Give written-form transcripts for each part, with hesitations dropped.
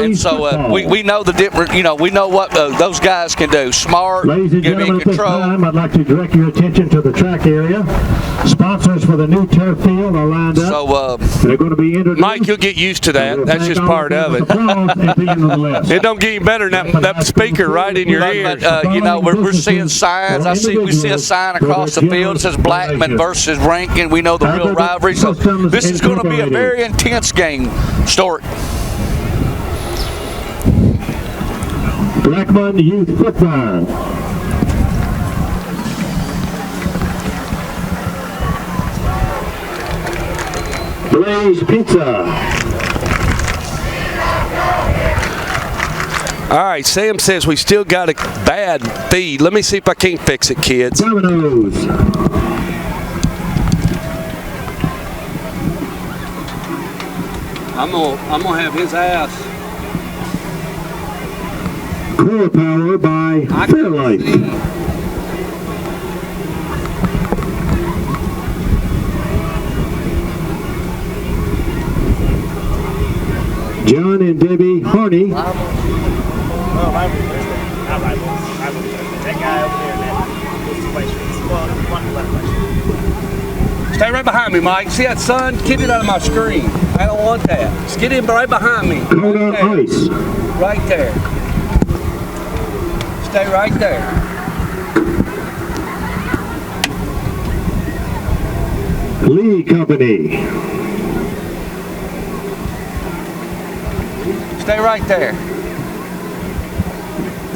and so we know the different. You know, we know what those guys can do. Smart, ladies and gentlemen, at this time, I'd like to direct your attention to the track area. Sponsors for the new turf field are lined up. So they're going to be introduced. Mike, you'll get used to that. That's just part of it. It don't get any better than that speaker right in your ears. You know, we're seeing signs. We see a sign across the field that says Blackman versus Rankin. We know the real rivalry. So this is going to be a very intense game. Start. Blackman Youth Football. Blaze Pizza. All right, Sam says we still got a bad feed. Let me see if I can't fix it, kids. Domino's. I'm gonna have his ass. Core Power by Fairlight. John and Debbie Harney. That guy over there, Stay right behind me, Mike. See that sun? Get it out of my screen. I don't want that. Just get in right behind me. Kona Ice. Right there. Stay right there. Lee Company. Stay right there.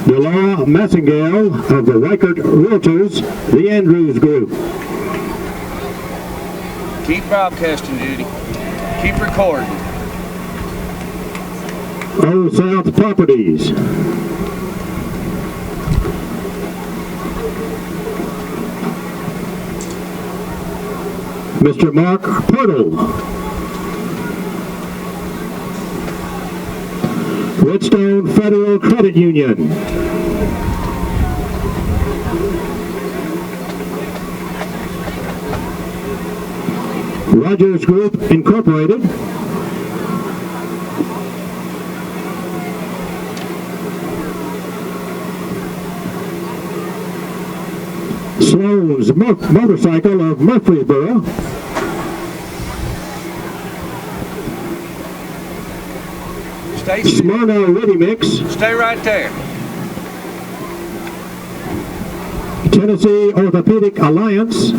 DeLaw Massingale of the Reichert Realtors, the Andrews Group. Keep broadcasting, Judy. Keep recording. Old South Properties. Mr. Mark Purtle. Redstone Federal Credit Union. Rogers Group Incorporated. Sloan's Motorcycle of Murfreesboro. Smyrna Ready Mix. Stay right there. Tennessee Orthopedic Alliance.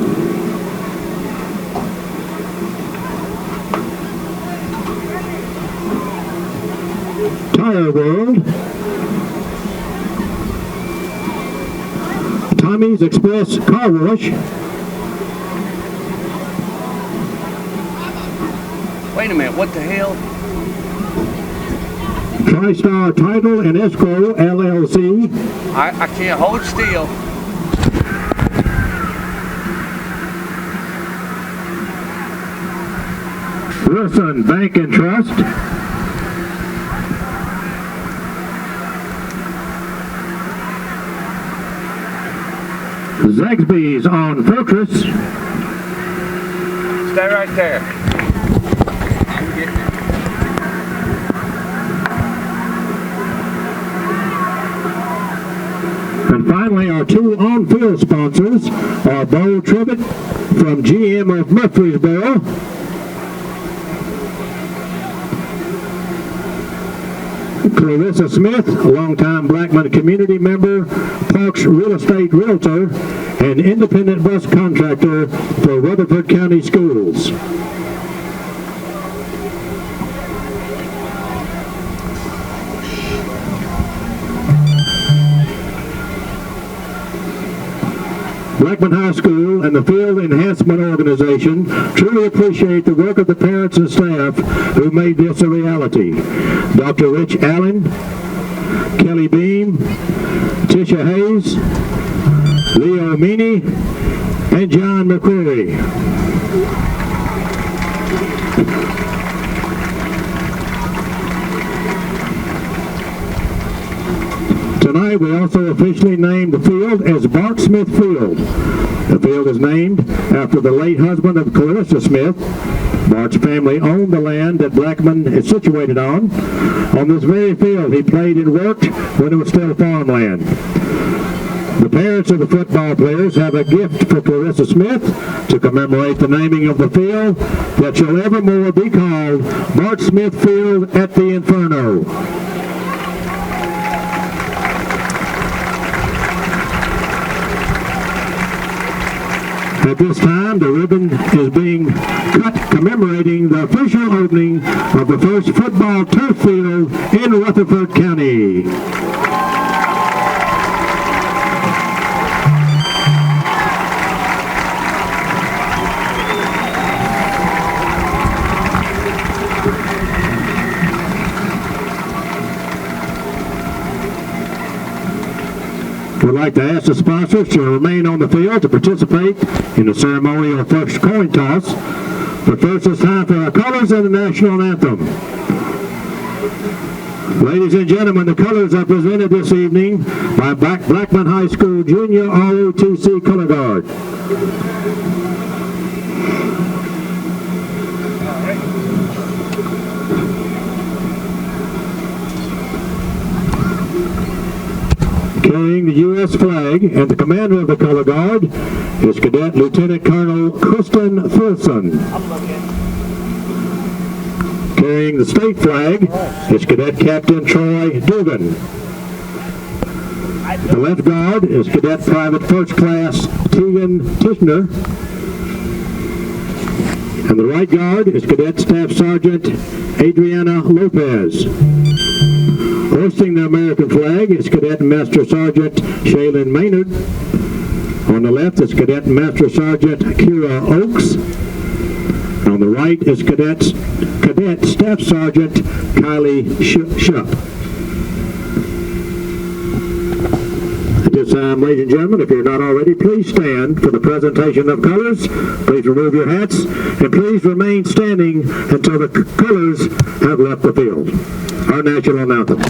Tire World. Tommy's Express Car Wash. Wait a minute, what the hell? TriStar Title and Escrow, LLC. I can't hold still. Wilson Bank and Trust. Zaxby's on Fortress. Stay right there. And finally, our two on-field sponsors are Bo Tribbett from GM of Murfreesboro. Clarissa Smith, a longtime Blackman community member, Parks Real Estate Realtor, and independent bus contractor for Rutherford County Schools. Blackman High School and the Field Enhancement Organization truly appreciate the work of the parents and staff who made this a reality. Dr. Rich Allen, Kelly Beam, Tisha Hayes, Leo Meany, and John McCreary. Tonight, we also officially named the field as Bart Smith Field. The field is named after the late husband of Clarissa Smith, Bart's family owned the land that Blackman is situated on. On this very field he played and worked when it was still farmland. The parents of the football players have a gift for Clarissa Smith to commemorate the naming of the field that shall evermore be called Bart Smith Field at the Inferno. At this time, the ribbon is being cut commemorating the official opening of the first football turf field in Rutherford County. We'd like to ask the sponsors to remain on the field to participate in the ceremonial first coin toss. But first it's time for our colors and the national anthem. Ladies and gentlemen, the colors are presented this evening by Blackman High School Junior ROTC Color Guard. Carrying the U.S. flag and the commander of the Color Guard is Cadet Lieutenant Colonel Kristen Filson. Carrying the state flag is Cadet Captain Troy Dugan. The left guard is Cadet Private First Class Tegan Tishner. And the right guard is Cadet Staff Sergeant Adriana Lopez. Hoisting the American flag is Cadet Master Sergeant Shaylin Maynard. On the left is Cadet Master Sergeant Kira Oakes. On the right is Cadet Staff Sergeant Kylie Shupp. At this time, ladies and gentlemen, if you're not already, please stand for the presentation of colors. Please remove your hats, and please remain standing until the colors have left the field. Our national anthem.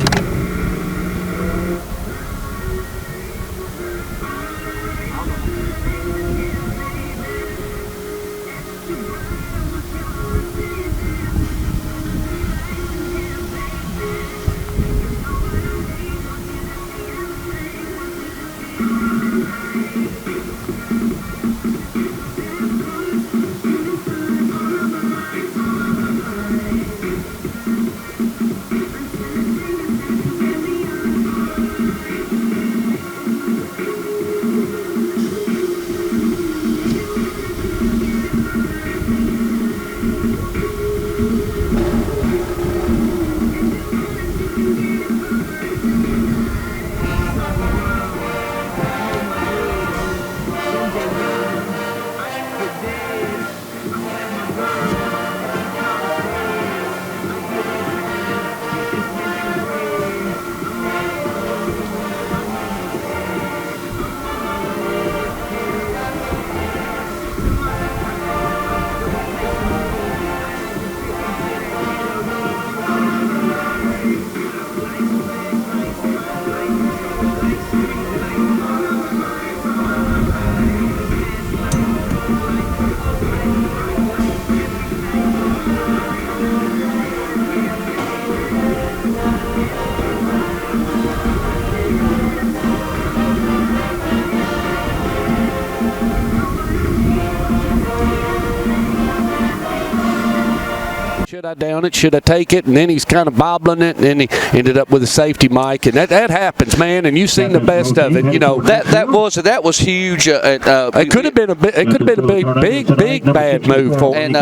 Should I down it? Should I take it? And then he's kind of bobbling it, and then he ended up with a safety mic, and that happens, man. And you've seen the best of it, you know. That was huge. It could have been a big bad move for them.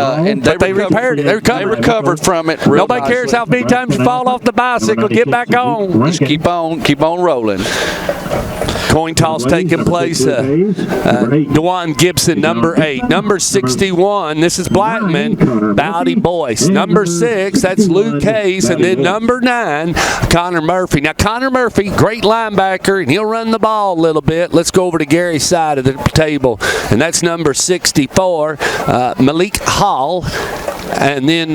But they repaired it. They recovered from it. Nobody cares how many times you fall off the bicycle. Get back on. Just keep on rolling. Coin toss taking place. Dewan Gibson, number 8. Number 61, this is Blackman, Bowdy Boyce. Number 6, that's Luke Case. And then number 9, Connor Murphy. Now, Connor Murphy, great linebacker, and he'll run the ball a little bit. Let's go over to Gary's side of the table. And that's number 64, Malik Hall. And then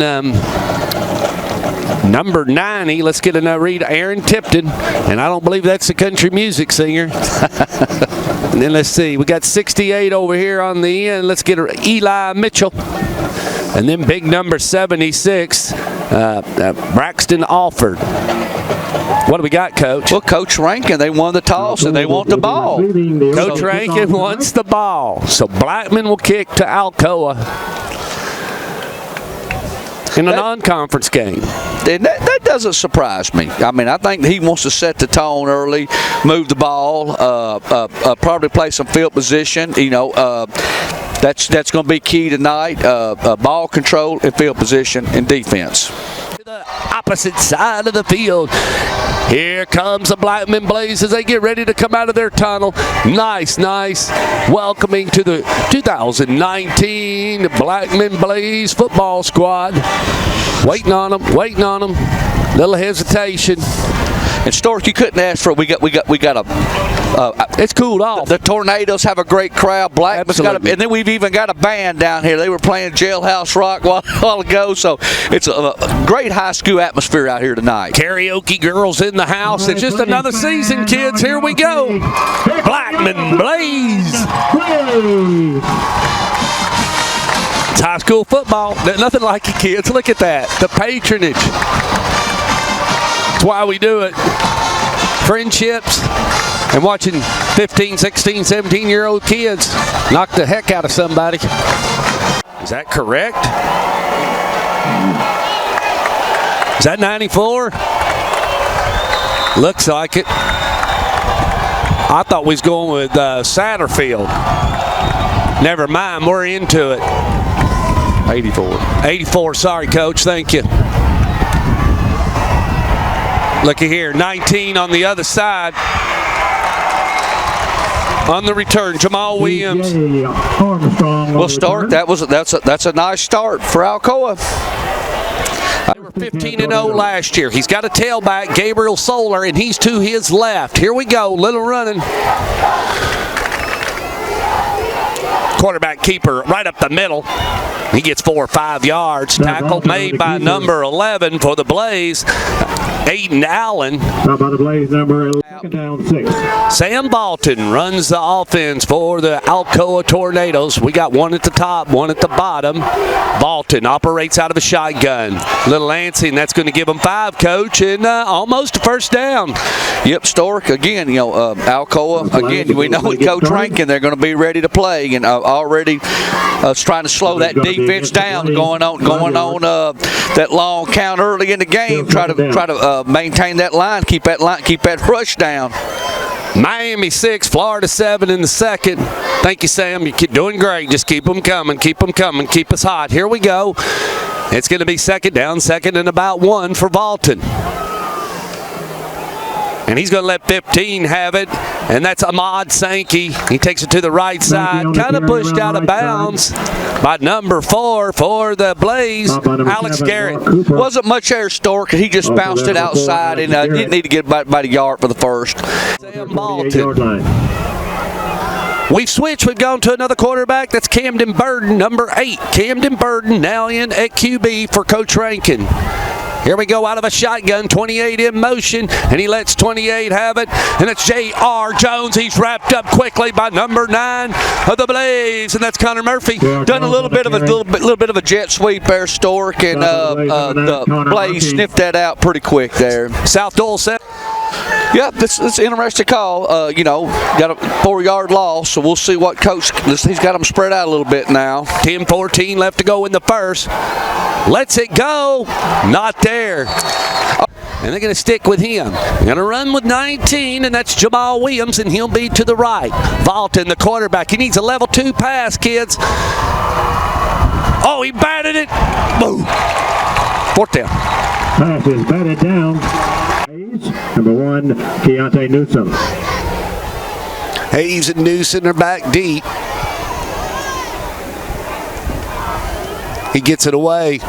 number 90, let's get a read, Aaron Tipton, and I don't believe that's a country music singer. And then let's see, we got 68 over here on the end. Let's get Eli Mitchell. And then big number 76, Braxton Alford. What do we got, Coach? Well, Coach Rankin, they won the toss and they want the ball. Coach Rankin wants the ball. So Blackman will kick to Alcoa in a non-conference game. That doesn't surprise me. I mean, I think he wants to set the tone early, move the ball, probably play some field position. You know, that's going to be key tonight. Ball control and field position and defense. To the opposite side of the field. Here comes the Blackman Blaze as they get ready to come out of their tunnel. Nice. Welcoming to the 2019 Blackman Blaze football squad. Waiting on them. Little hesitation. And Stork, you couldn't ask for it. We got It's cooled off. The Tornadoes have a great crowd. Blackman's got and then we've even got a band down here. They were playing Jailhouse Rock a while ago, so it's a great high school atmosphere out here tonight. Karaoke girls in the house. It's just another season, kids. Here we go. Blackman Blaze. It's high school football. Nothing like it, kids. Look at that. The patronage. That's why we do it. Friendships and watching 15, 16, 17-year-old kids knock the heck out of somebody. Is that correct? Is that 94? Looks like it. I thought we was going with Satterfield. Never mind, we're into it. 84, sorry, Coach, thank you. Looky here, 19 on the other side. On the return, Jamal Williams. Well, Stark, that's a nice start for Alcoa. They were 15-0 last year. He's got a tailback, Gabriel Solar, and he's to his left. Here we go, little running. Quarterback keeper right up the middle. He gets 4 or 5 yards. Tackle made by number 11 for the Blaze, Aiden Allen. By the Blaze, number 11, down 6. Sam Balton runs the offense for the Alcoa Tornadoes. We got one at the top, one at the bottom. Balton operates out of a shotgun. Little Lansing, that's going to give him 5, Coach, and almost a first down. Yep, Stork, again, you know, Alcoa, again, we know with Coach Rankin, they're going to be ready to play, and already trying to slow that defense down, going on that long count early in the game, try to maintain that line, keep that rush down. Miami 6, Florida 7 in the second. Thank you, Sam. You're doing great. Just keep them coming. Keep us hot. Here we go. It's going to be second down, second and about 1 for Balton. And he's going to let 15 have it, and that's Ahmad Sankey. He takes it to the right side, kind of pushed out of bounds by number 4 for the Blaze, Alex Garrett. Wasn't much air, Stork. He just bounced it outside and didn't need to get by the yard for the first. Sam Balton. We've switched. We've gone to another quarterback. That's Camden Burden, number 8. Camden Burden now in at QB for Coach Rankin. Here we go out of a shotgun, 28 in motion, and he lets 28 have it, and it's J.R. Jones. He's wrapped up quickly by number 9 of the Blaze, and that's Connor Murphy. Done a little bit of a jet sweep there, Stork, and the Blaze sniffed that out pretty quick there. South Doyle set. Yeah, this is an interesting call. You know, got a 4-yard loss, so we'll see what Coach. He's got them spread out a little bit now. 10-14 left to go in the first. Lets it go. Not there. And they're going to stick with him. Going to run with 19, and that's Jamal Williams, and he'll be to the right. Balton, the quarterback. He needs a level 2 pass, kids. Oh, he batted it. Boom. 4th down. Pass is batted down. Number 1, Keontae Newsom. Hayes and Newsom are back deep. He gets it away.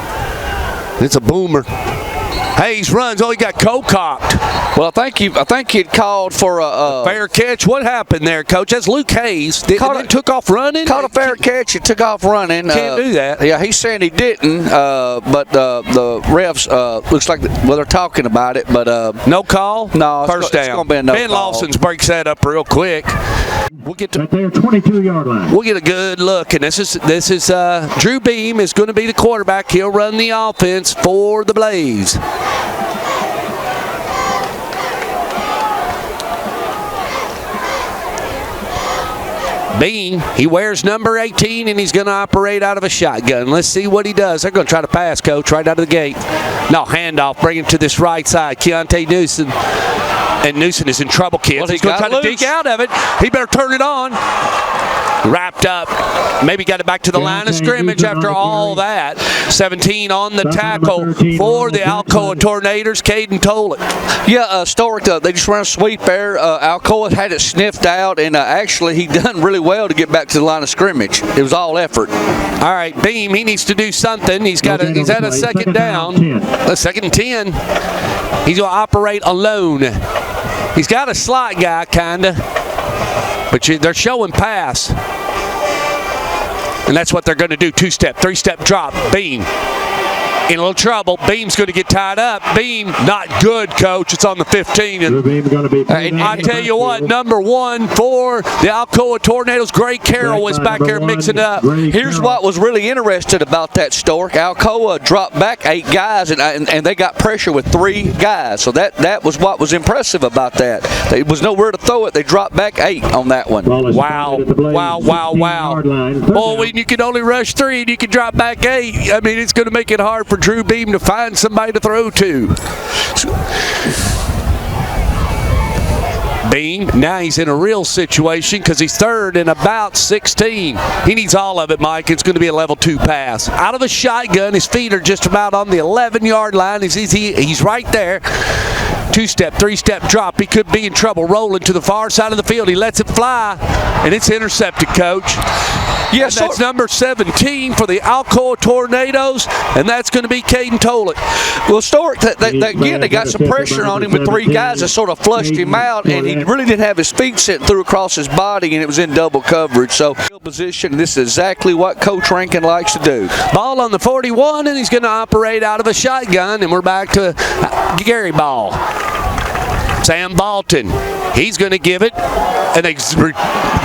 It's a boomer. Hayes runs. Oh, he got co-cocked. Well, I think he'd called for a fair catch. What happened there, Coach? That's Luke Hayes. Took off running? Caught a fair catch and took off running. Can't do that. Yeah, he's saying he didn't, but the refs, looks like they're talking about it. But no call? No. First down. It's going to be a no Ben call. Lawson breaks that up real quick. We'll get to Right there, 22-yard line. We'll get a good look, and this is Drew Beam is going to be the quarterback. He'll run the offense for the Blaze. Beam, he wears number 18, and he's going to operate out of a shotgun. Let's see what he does. They're going to try to pass, Coach, right out of the gate. No, handoff, bring him to this right side. Keontae Newsom. And Newsom is in trouble, kids. Well, he's going to try to dig out of it. He better turn it on. Wrapped up. Maybe got it back to the line of scrimmage after all that. 17 on the tackle for the Alcoa Tornadoes. Caden Tollett. Yeah, Stork, they just ran a sweep there. Alcoa had it sniffed out, and actually he done really well to get back to the line of scrimmage. It was all effort. All right, Beam, he needs to do something. He's at a second down. A second and 10. He's going to operate alone. He's got a slot guy, kind of. But they're showing pass. And that's what they're going to do. 2-step, 3-step drop. Beam in a little trouble. Beam's going to get tied up. Beam, not good, Coach. It's on the 15. And I tell you what, number 1 for the Alcoa Tornadoes, Gray Carroll was back there mixing up. Here's what was really interesting about that, Stork. Alcoa dropped back 8 guys, and they got pressure with 3 guys. So that was what was impressive about that. There was nowhere to throw it. They dropped back 8 on that one. Wow. Boy, when you can only rush 3 and you can drop back 8, I mean, it's going to make it hard for Drew Beam to find somebody to throw to. Beam, now he's in a real situation because he's third and about 16. He needs all of it, Mike. It's going to be a level 2 pass. Out of a shotgun, his feet are just about on the 11-yard line. He's right there. 2-step, 3-step drop. He could be in trouble rolling to the far side of the field. He lets it fly, and it's intercepted, Coach. Yes, that's number 17 for the Alcoa Tornadoes, and that's going to be Caden Tollett. Well, Stork, again, they got some pressure on him with 3 guys that sort of flushed him out, and he really didn't have his feet sent through across his body, and it was in double coverage. So, position, this is exactly what Coach Rankin likes to do. Ball on the 41, and he's going to operate out of a shotgun, and we're back to Gary Ball. Sam Balton, he's going to give it, and they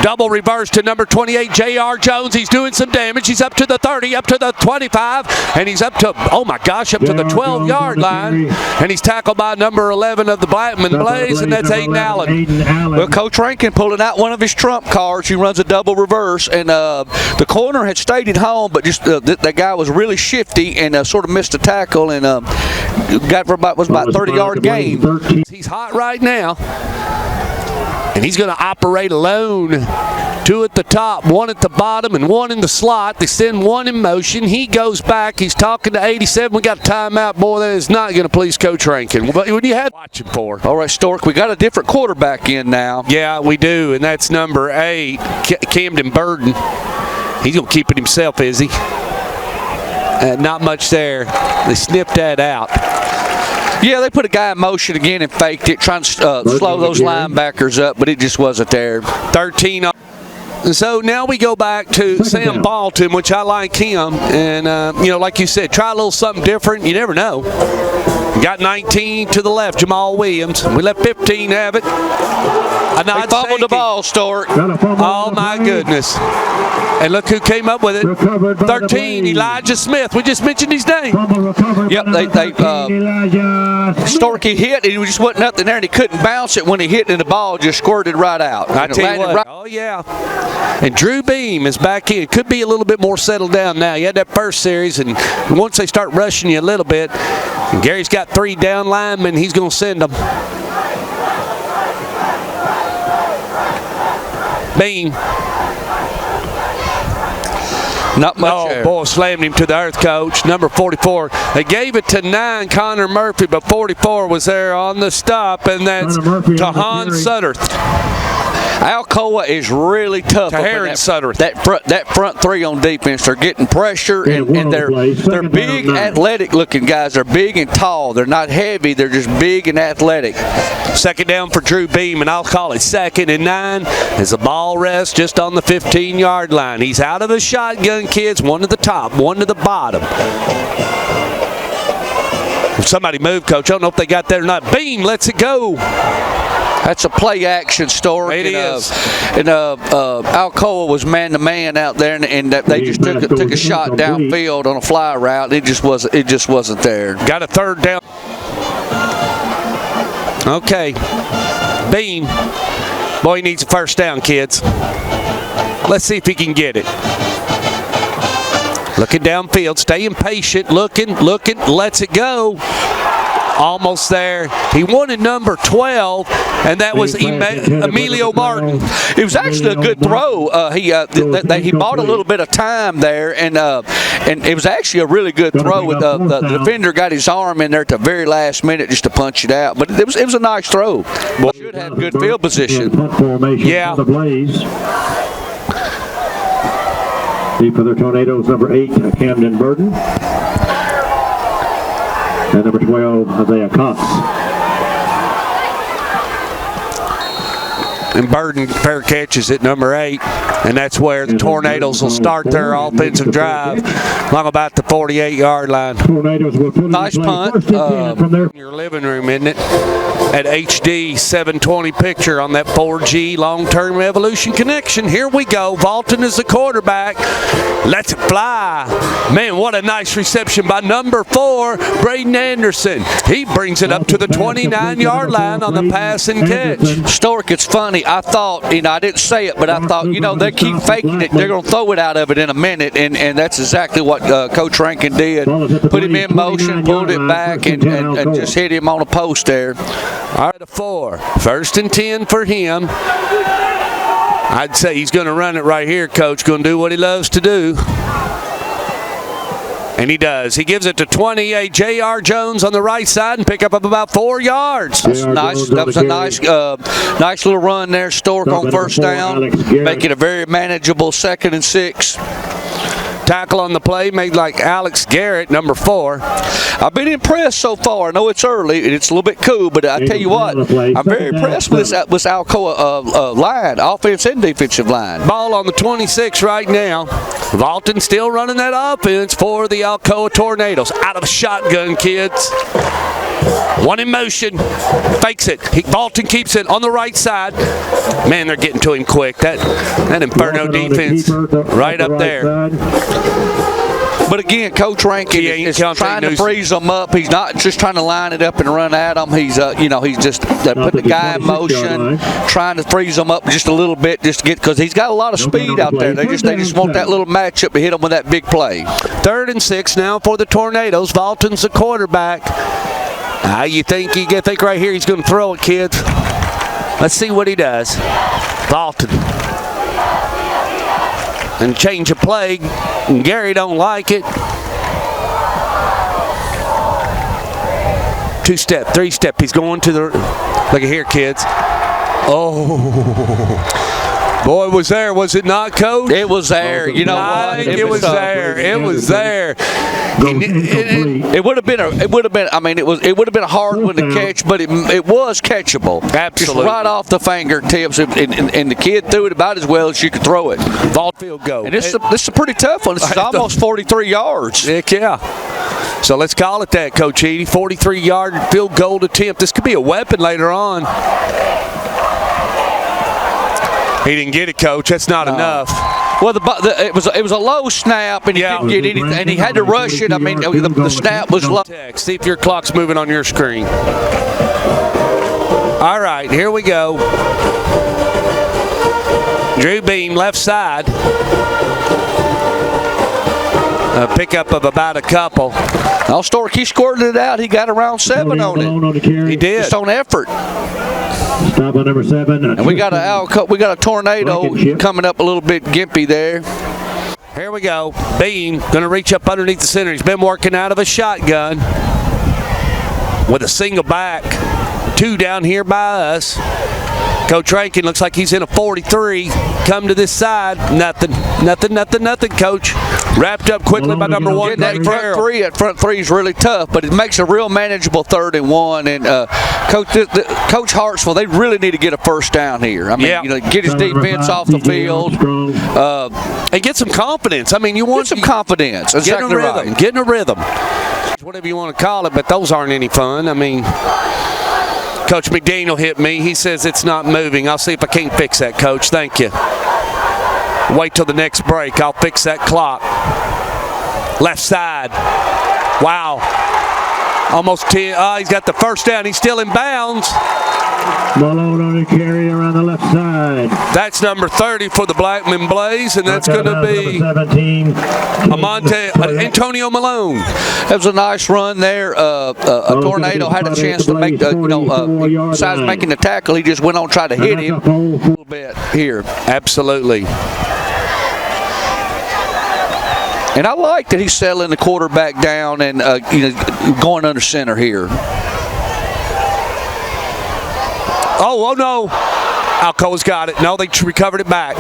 double reverse to number 28, J.R. Jones. He's doing some damage. He's up to the 30, up to the 25, and he's up to, oh my gosh, up to the 12-yard line, and he's tackled by number 11 of the Blackman Blaze, and that's Aiden Allen. Well, Coach Rankin pulling out one of his trump cards. He runs a double reverse, and the corner had stayed at home, but just that guy was really shifty and sort of missed a tackle, and got for about 30-yard gain. He's hot right now, and he's going to operate alone. 2 at the top, 1 at the bottom, and 1 in the slot. They send 1 in motion. He goes back. He's talking to 87. We got a timeout. Boy, that is not going to please Coach Rankin. What you had watching for? All right, Stork, we got a different quarterback in now. Yeah, we do, and that's number 8, Camden Burden. He's going to keep it himself, is he? Not much there. They snipped that out. Yeah, they put a guy in motion again and faked it, trying to slow those linebackers up, but it just wasn't there. 13 on. So now we go back to Sam Balton, which I like him. And, like you said, try a little something different. You never know. Got 19 to the left, Jamal Williams. We let 15 have it. They fumbled the ball, Stork. Oh, my goodness. And look who came up with it. 13, Elijah Smith. We just mentioned his name. Yep, Storky hit, and he just wasn't nothing there, and he couldn't bounce it when he hit, and the ball just squirted right out. I tell you what. Oh, yeah. And Drew Beam is back in. Could be a little bit more settled down now. You had that first series, and once they start rushing you a little bit, and Gary's got 3 down linemen, he's going to send them. Beam. Not much. Oh, boy, slammed him to the earth, Coach. Number 44. They gave it to 9, Connor Murphy, but 44 was there on the stop, and that's Tahan Sutterth. Alcoa is really tough. That front 3 on defense. They're getting pressure, and they're big, athletic-looking guys. They're big and tall. They're not heavy. They're just big and athletic. Second down for Drew Beam, and I'll call it 2nd and 9 as the ball rests just on the 15-yard line. He's out of the shotgun, kids. 1 to the top, 1 to the bottom. If somebody moved, Coach, I don't know if they got there or not. Beam lets it go. That's a play action, Stork. It is. Alcoa was man-to-man out there, and they just took a shot downfield on a fly route. It just wasn't there. Got a third down. Okay. Beam. Boy, he needs a first down, kids. Let's see if he can get it. Looking downfield, staying patient, looking, lets it go. Almost there. He wanted number 12, and that was Emilio Martin. It was actually a good throw. He bought a little bit of time there, and it was actually a really good throw. The defender got his arm in there at the very last minute just to punch it out. But it was a nice throw. Should have good field position. Yeah. Deep for the Tornadoes, number 8, Camden Burden. And number 12, Isaiah Cox. And Burden fair catches at number 8, and that's where the Tornadoes will start their offensive drive along about the 48-yard line. Nice punt. In your living room, isn't it? At HD 720 picture on that 4G long-term evolution connection. Here we go. Valton is the quarterback. Let's it fly. Man, what a nice reception by number 4, Braden Anderson. He brings it up to the 29-yard line on the pass and catch. Stork, it's funny. I thought, I didn't say it, but I thought, they keep faking it. They're going to throw it out of it in a minute, and that's exactly what Coach Rankin did. Put him in motion, pulled it back, and just hit him on a post there. All right, a 4. 1st and 10 for him. I'd say he's going to run it right here, Coach. Going to do what he loves to do. And he does. He gives it to 28 J.R. Jones on the right side and pick up about 4 yards. That was a nice little run there, Stork on first down. Make it a very manageable 2nd and 6. Tackle on the play made like Alex Garrett, number 4. I've been impressed so far. I know it's early and it's a little bit cool, but I tell you what, I'm very impressed with this Alcoa line, offense and defensive line. Ball on the 26 right now. Valton still running that offense for the Alcoa Tornadoes. Out of shotgun, kids. One in motion, fakes it. Valton keeps it on the right side. Man, they're getting to him quick. That Inferno defense right up there. But again, Coach Rankin is trying to freeze them up. He's not just trying to line it up and run at them. He's he's just putting the guy in motion, trying to freeze them up just a little bit, just to get, because he's got a lot of speed out there. They just want that little matchup to hit them with that big play. 3rd and 6 now for the Tornadoes. Valton's the quarterback. You think right here he's going to throw it, kids. Let's see what he does. Valton. And change of play. Gary don't like it. 2-step, 3-step. He's going to the. Look at here, kids. Oh. Boy, was it not, Coach? It was there. You know what? It was there. It was there. It would have been. It would have been a hard one to catch, but it was catchable. Absolutely, just right off the fingertips, and the kid threw it about as well as you could throw it. Vault field goal. And this is a pretty tough one. This is almost 43 yards. Heck yeah. So let's call it that, Coach Edie. 43-yard field goal attempt. This could be a weapon later on. He didn't get it, Coach. That's not enough. Well, it was a low snap, and he didn't get anything, and he had to rush it. I mean, the snap was low. See if your clock's moving on your screen. All right, here we go. Drew Beam, left side. A pickup of about a couple. Now, Stork, he squirted it out. He got around 7 on it. He did. Just on effort. Stop on number 7. And we got a Tornado coming up a little bit gimpy there. Here we go. Beam going to reach up underneath the center. He's been working out of a shotgun with a single back. 2 down here by us. Coach Rankin looks like he's in a 43. Come to this side. Nothing, Coach. Wrapped up quickly by number 1. That front three is really tough, but it makes a real manageable 3rd and 1. And Coach Hartsville, they really need to get a first down here. I mean, get his defense off the field and get some confidence. I mean, you want some confidence. Exactly right. Getting a rhythm. Whatever you want to call it, but those aren't any fun. I mean, Coach McDaniel hit me. He says it's not moving. I'll see if I can't fix that, Coach. Thank you. Wait till the next break. I'll fix that clock. Left side. Wow. Almost 10. He's got the first down. He's still in bounds. Malone on the carry around the left side. That's number 30 for the Blackman Blaze, and that's going to be 17. Antonio Malone. That was a nice run there. A tornado had a chance to make, besides making the tackle, he just went on trying to hit him a little bit here. Absolutely. And I like that he's settling the quarterback down and going under center here. Oh no. Alcoa's got it. No, they recovered it back.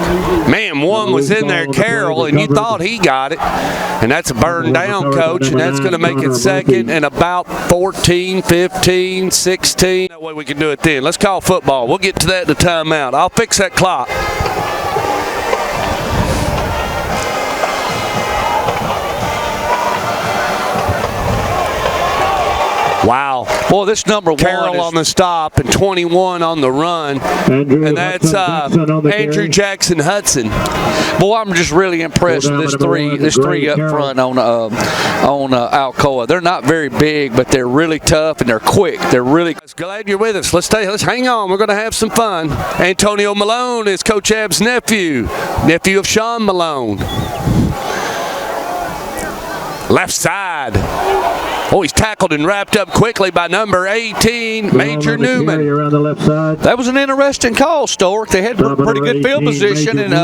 Man, one was in there, Carroll, and you thought he got it. And that's a burn down, Coach, and that's going to make it second and about 14, 15, 16. That way we can do it then. Let's call football. We'll get to that in the timeout. I'll fix that clock. Wow. Boy, this number one Carroll on the stop and 21 on the run. And that's Andrew Jackson Hudson. Boy, I'm just really impressed with this three up front on Alcoa. They're not very big, but they're really tough and they're quick. They're really glad you're with us. Let's hang on. We're going to have some fun. Antonio Malone is Coach Ebb's nephew of Sean Malone. Left side. Oh, he's tackled and wrapped up quickly by number 18, Major Newman. That was an interesting call, Stork. They had pretty good field position, and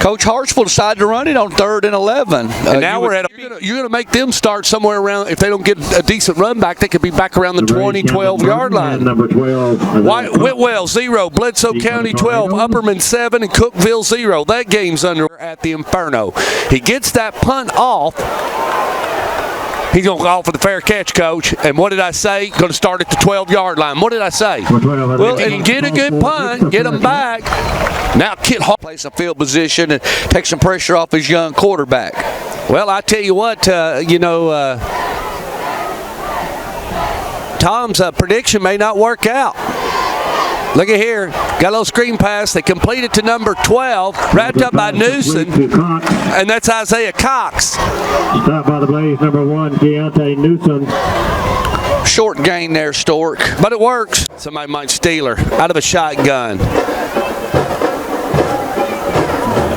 Coach Hartsville decided to run it on 3rd and 11. And now we're at you're going to make them start somewhere around, if they don't get a decent run back, they could be back around the 20, 12-yard line. Number 12. Whitwell, 0. Bledsoe County, 12. Upperman, 7. And Cookeville, 0. That game's under at the Inferno. He gets that punt off. He's going to call for the fair catch, Coach. And what did I say? Going to start at the 12-yard line. What did I say? Well, and get a good punt, get him back. Now Kit Hall plays some field position and take some pressure off his young quarterback. Well, I tell you what, Tom's prediction may not work out. Look at here. Got a little screen pass. They complete it to number 12. Wrapped up by Newsom. And that's Isaiah Cox. Stopped by the Blaze, number 1, Deontay Newsom. Short gain there, Stork. But it works. Somebody might steal her out of a shotgun.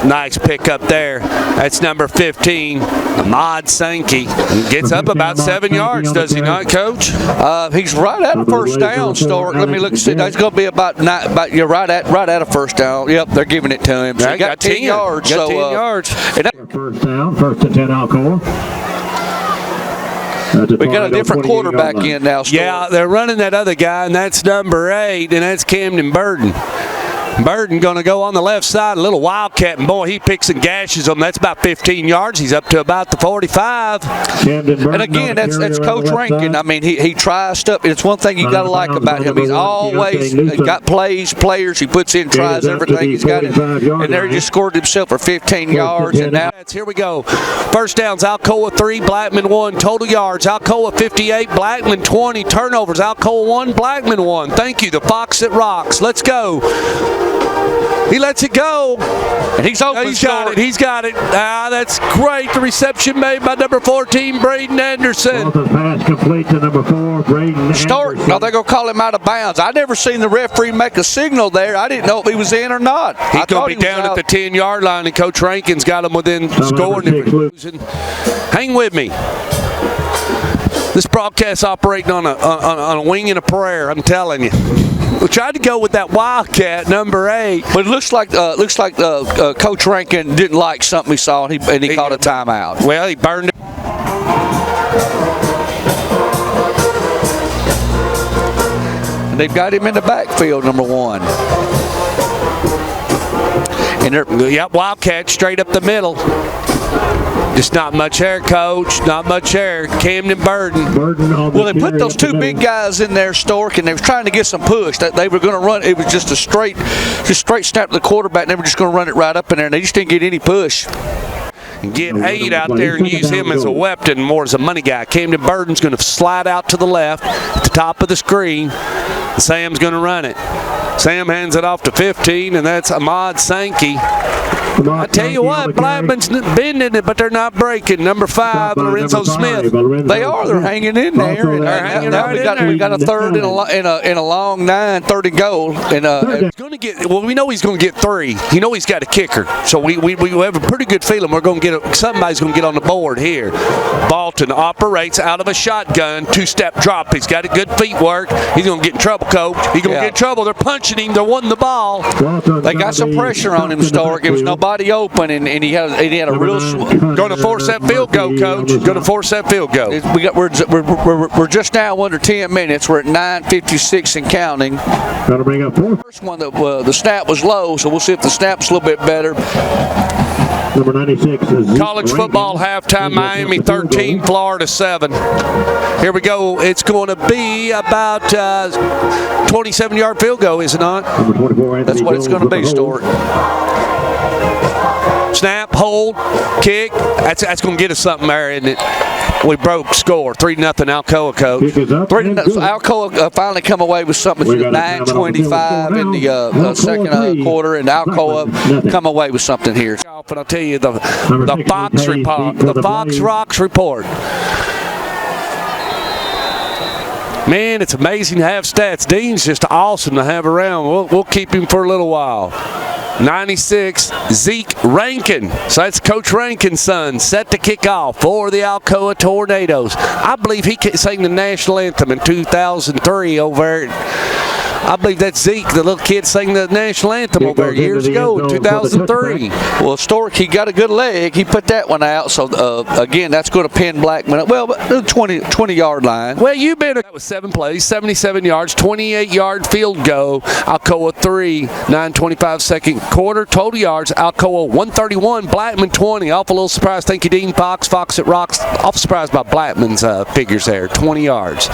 Nice pick up there. That's number 15, Ahmad Sankey. Gets up about 7 yards, does he not, Coach? He's right at a first down, Stork. Let me look and see. That's going to be about you're right at a first down. Yep, they're giving it to him. So he got 10 yards. Got 10 yards. First down, 1st and 10 Alcoa. We got a different quarterback in now, Stork. Yeah, they're running that other guy, and that's number 8, and that's Camden Burden. Burden going to go on the left side, a little wildcat, and boy, he picks and gashes them. That's about 15 yards. He's up to about the 45. And again, that's Coach Rankin. I mean, he tries stuff. It's one thing you got to like about him. He's always got players. He puts in, tries everything. He's got it. And there he just scored himself for 15 yards. And now here we go. First downs, Alcoa 3, Blackman 1. Total yards, Alcoa 58, Blackman 20. Turnovers, Alcoa 1, Blackman 1. Thank you, the Fox that rocks. Let's go. He lets it go. And he's open. He's got it. He's got it. That's great. The reception made by number 14, Braden Anderson. The pass complete to number 4, Braden Anderson. Now they're going to call him out of bounds. I never seen the referee make a signal there. I didn't know if he was in or not. He's going to be down at the 10-yard line, and Coach Rankin's got him within scoring. Hang with me. This broadcast operating on a wing and a prayer, I'm telling you. We tried to go with that Wildcat, number 8. But it looks like Coach Rankin didn't like something he saw, and he called a timeout. Well, he burned it. And they've got him in the backfield, number 1. And they're Wildcat straight up the middle. Just not much air, Coach. Not much air. Camden Burden. Well, they put those 2 big guys in there, Stork, and they were trying to get some push. They were going to run. It was just a straight snap to the quarterback, and they were just going to run it right up in there, and they just didn't get any push. And get 8 out there and use him as a weapon, more as a money guy. Camden Burden's going to slide out to the left at the top of the screen. Sam's going to run it. Sam hands it off to 15, and that's Ahmad Sankey. I tell you what, Blackman's bending it, but they're not breaking. Number 5, Lorenzo Smith. They are. They're hanging in there. We got a third in a long 9, 30 goal. And he's going to get. Well, we know he's going to get 3. You know he's got a kicker, so we have a pretty good feeling we're going to get somebody's going to get on the board here. Bolton operates out of a shotgun, 2-step drop. He's got a good feet work. He's going to get in trouble, coach. He's going to get in trouble. They're punching him. They're wanting the ball. They got some pressure on him, Stark. It was nobody open, and he had a real. Going to force that field goal, coach. Going to force that field goal. We're just now under 10 minutes. We're at 9:56 and counting. Got to bring up 4. First one, the snap was low, so we'll see if the snap's a little bit better. Number 96 is college football halftime. Miami 13, Florida 7. Here we go. It's going to be about 27-yard field goal, is it not? Number 24, that's what it's going to be, Stuart. Snap, hold, kick. That's going to get us something there, isn't it? We broke score. 3-0 Alcoa, coach. Alcoa finally come away with something. 9:25 in the second quarter, and Alcoa come away with something here. But I'll tell you the Fox report. The Fox Rocks report. Man, it's amazing to have stats. Dean's just awesome to have around. We'll keep him for a little while. 96, Zeke Rankin. So that's Coach Rankin's son, set to kick off for the Alcoa Tornadoes. I believe he sang the national anthem in 2003 over there. I believe that's Zeke, the little kid, sang the national anthem over there years ago in 2003. Well, Stork, he got a good leg. He put that one out. So, again, that's going to pin Blackman up. Well, 20-yard line. Well, you better. That was 7 plays, 77 yards, 28-yard field goal. Alcoa 3, 9:25 second quarter. Total yards, Alcoa 131, Blackman 20. Awful little surprise. Thank you, Dean Fox. Fox at Rocks. Awful surprised by Blackman's figures there, 20 yards.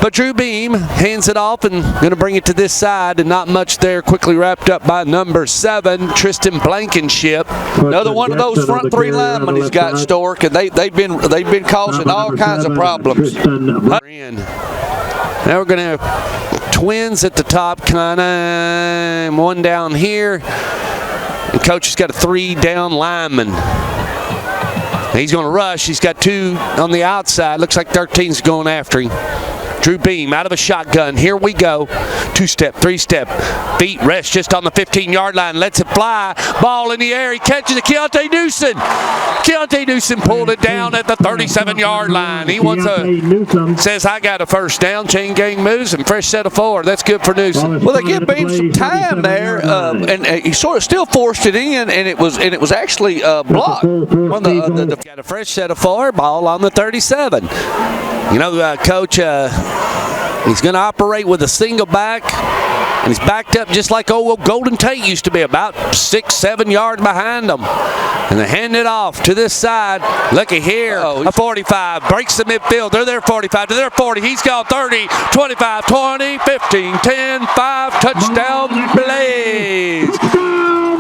But Drew Beam hands it off and going to bring it to this side, and not much there. Quickly wrapped up by number 7, Tristan Blankenship. Another one of those front 3 linemen he's got, Stork, and they've been causing all kinds of problems. Now we're going to have twins at the top, kind of, and one down here. And coach has got a 3 down lineman. He's going to rush. He's got 2 on the outside. Looks like 13's going after him. Drew Beam out of a shotgun. Here we go. 2-step, 3-step. Feet rest just on the 15-yard line. Lets it fly. Ball in the air. He catches it. Keontae Newsom. Keontae Newsom pulled it down at the 37-yard line. He wants says, I got a first down. Chain gang moves and fresh set of 4. That's good for Newsom. Well, they give Beam some time there, and he sort of still forced it in, and it was actually blocked. Got a fresh set of 4. Ball on the 37. You know, Coach, he's going to operate with a single back, and he's backed up just like old Golden Tate used to be, about 6-7 yards behind them. And they hand it off to this side. Looky here, a 45, breaks the midfield. They're there 45 to their 40. He's got 30, 25, 20, 15, 10, 5, touchdown Blaze.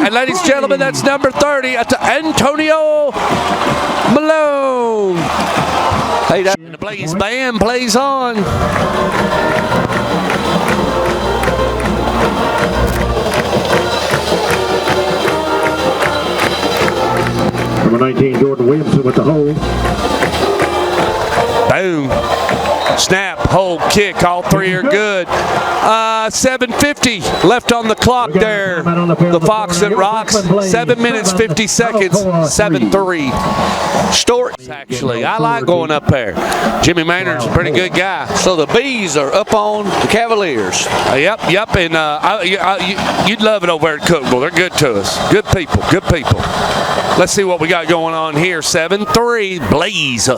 And ladies and gentlemen, that's number 30, Antonio Malone. And the Blaze band plays on. Number 19, Jordan Williamson with the hold. Boom. Snap, hold, kick. All 3 are good. 7:50 left on the clock there. The Fox at Rocks. 7 minutes, 50 seconds. 7-3. Stork, actually. I like going up there. Jimmy Maynard's a pretty good guy. So the Bees are up on the Cavaliers. Yep. And you'd love it over there at Cookville. They're good to us. Good people. Let's see what we got going on here. 7-3. Blaze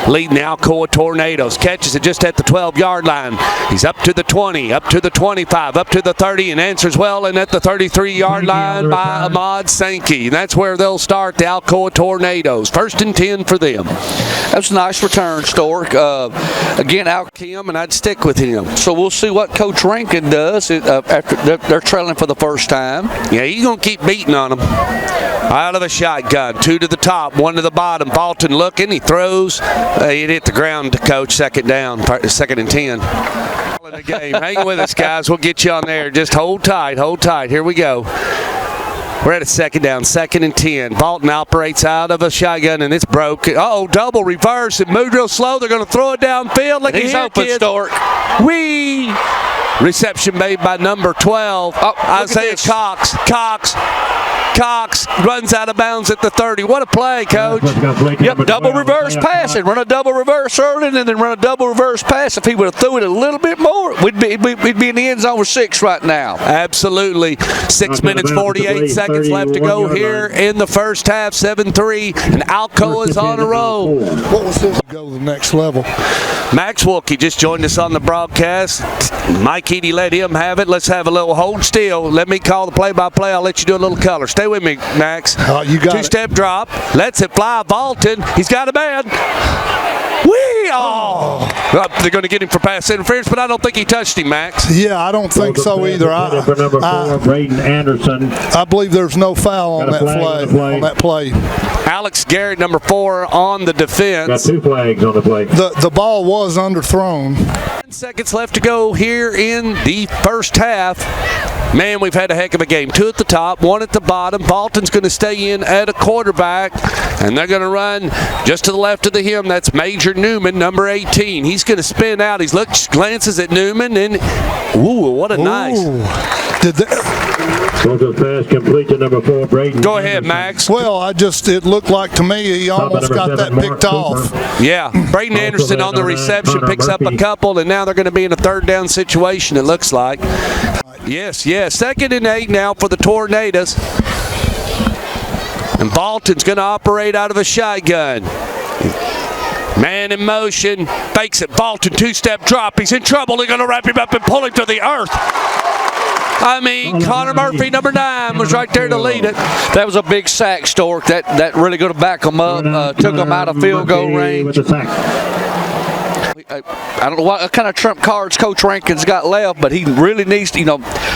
leading the Alcoa Tornadoes. Catches it just at the 12-yard line. He's up to the 20, up to the 25, up to the 30, and answers well, and at the 33-yard line by Ahmad Sankey. And that's where they'll start, the Alcoa Tornadoes. 1st and 10 for them. That's a nice return, Stork. Again, Kim, and I'd stick with him. So we'll see what Coach Rankin does after they're trailing for the first time. Yeah, he's going to keep beating on them. Out of a shotgun, 2 to the top, 1 to the bottom. Bolton looking, he throws. It hit the ground, Coach. 2nd down, 2nd and 10. calling the game. Hang with us, guys. We'll get you on there. Just hold tight. Hold tight. Here we go. We're at a second down, 2nd and 10. Bolton operates out of a shotgun, and it's broke. Uh-oh, double reverse. It moved real slow. They're going to throw it downfield. Look at He's here, open, kids. Stork. Whee! Reception made by number 12, Isaiah Cox. Cox runs out of bounds at the 30. What a play, Coach. Yep, double reverse pass. And run a double reverse early and then run a double reverse pass. If he would have threw it a little bit more, we'd be in the end zone with 6 right now. Absolutely. 6 minutes, 48 seconds left to go here in the first half, 7-3, and Alcoa is on a roll. What was this? Go to the next level. Max Wilkie just joined us on the broadcast. Mike Eady let him have it. Let's have a little hold still. Let me call the play-by-play. I'll let you do a little color. Stay with me, Max. You got Two-step drop. Lets it fly. Bolton. He's got a man. Whee! Oh! They're going to get him for pass interference, but I don't think he touched him, Max. Yeah, I don't think so either. For number 4, Braden Anderson. I believe there's no foul on that play. Alex Garrett, number 4, on the defense. Got 2 flags on the play. The ball was underthrown. 10 seconds left to go here in the first half. Man, we've had a heck of a game. 2 at the top, 1 at the bottom. Bolton's going to stay in at a quarterback, and they're going to run just to the left of him. That's Major Newman, number 18. He's going to spin out. He glances at Newman, and ooh, what a nice. Did pass complete to number 4, Braden. Go ahead, Max. Well, it looked like to me he almost got that picked off. Yeah, Braden Anderson on the reception picks up a couple, and now they're going to be in a 3rd down situation, it looks like. Yes, 2nd and 8 now for the Tornadoes. And Bolton's going to operate out of a shotgun. Man in motion, fakes it. Bolton, 2-step drop. He's in trouble. They're going to wrap him up and pull him to the earth. I mean, Connor Murphy, number 9, was right there to lead it. That was a big sack, Stork. That really going to back them up. Took them out of field goal range. I don't know what kind of trump cards Coach Rankin's got left, but he really needs to,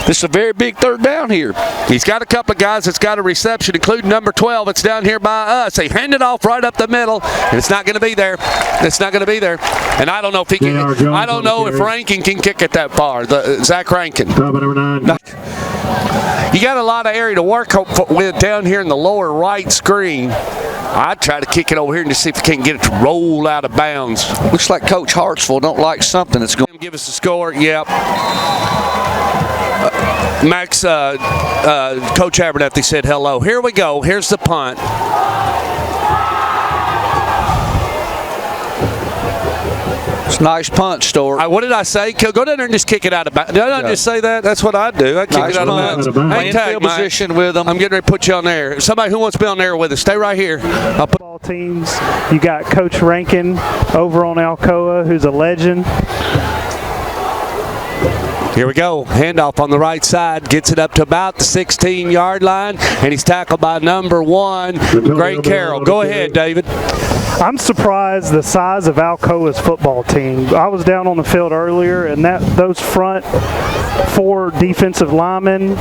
this is a very big 3rd down here. He's got a couple of guys that's got a reception, including number 12. It's down here by us. They hand it off right up the middle, and it's not going to be there. It's not going to be there. And I don't know if he can. I don't know if Rankin can kick it that far. Zach Rankin. Number 9. You got a lot of area to work with down here in the lower right screen. I'd try to kick it over here and just see if we can't get it to roll out of bounds. Looks like Coach Hartsville don't like something that's going to give us a score. Yep. Max, Coach Abernathy said hello. Here we go. Here's the punt. It's a nice punt, Stork. What did I say? Go down there and just kick it out of bounds. Did I not just say that? That's what I do. I kick it out of bounds. Hang tag position with them. I'm getting ready to put you on there. Somebody who wants to be on there with us, stay right here. I'll put teams. You got Coach Rankin over on Alcoa, who's a legend. Here we go. Handoff on the right side. Gets it up to about the 16-yard line, and he's tackled by number 1, Greg Carroll. Go ahead, David. I'm surprised the size of Alcoa's football team. I was down on the field earlier, and those front 4 defensive linemen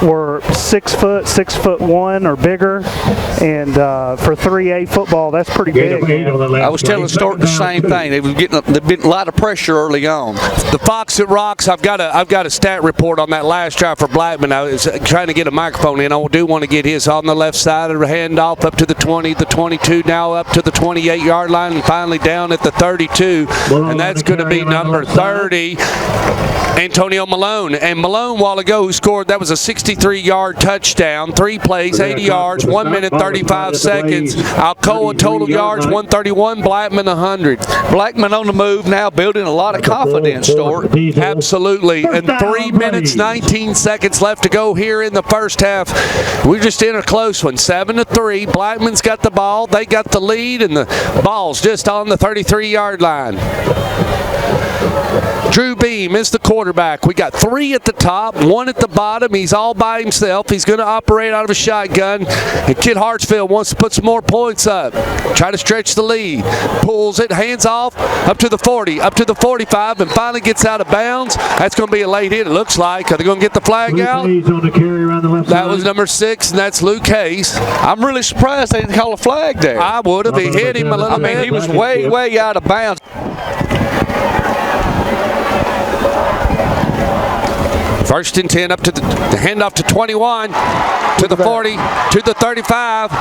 were 6 foot, 6'1" or bigger, and for 3A football, that's pretty big. I was telling Stork the same thing. They've been a lot of pressure early on. The Fox that rocks. I've got a stat report on that last try for Blackman. I was trying to get a microphone in. I do want to get his on the left side of the handoff up to the 20, the 22, now up to the 28-yard line, and finally down at the 32. And that's going to be number 30, Antonio Malone. And Malone, a while ago, who scored, that was a 63-yard touchdown, 3 plays, 80 yards, 1 minute, 35 seconds. Alcoa total yards, 131, Blackman 100. Blackman on the move now, building a lot of confidence, Stork. Absolutely. And 3 minutes, 19 seconds left to go here in the first half. We're just in a close one, 7-3. Blackman's got the ball. They got the lead, and the ball's just on the 33-yard line. Drew Beam is the quarterback. We got 3 at the top, 1 at the bottom. He's all by himself. He's going to operate out of a shotgun. And Kid Hartsfield wants to put some more points up. Try to stretch the lead. Pulls it, hands off, up to the 40, up to the 45, and finally gets out of bounds. That's going to be a late hit, it looks like. Are they going to get the flag out? That was number 6, and that's Luke Hayes. I'm really surprised they didn't call a flag there. I would have. He hit him a little bit. He was way out of bounds. First and 10 up to the handoff to 21, to the 40, to the 35.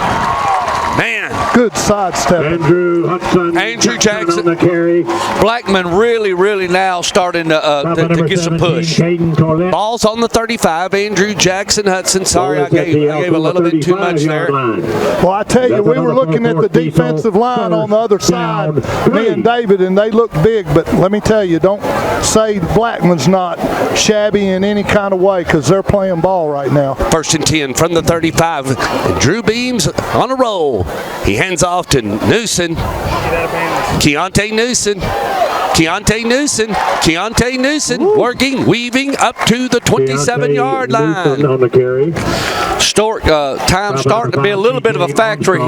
Man. Good sidestep. Andrew Jackson. On the carry. Blackman really now starting to get some push. Ball's on the 35. Andrew Jackson Hudson. Sorry, I gave a little bit too much there. Well, I tell you, we were looking at the defensive line on the other side, me and David, and they look big. But let me tell you, don't say Blackman's not shabby in any kind of way because they're playing ball right now. First and 10 from the 35. And Drew Beams on a roll. He hands off to Newsom. Keontae Newsom working, weaving up to the 27-yard line. On the carry. Stork, time starting to be a little bit of a factor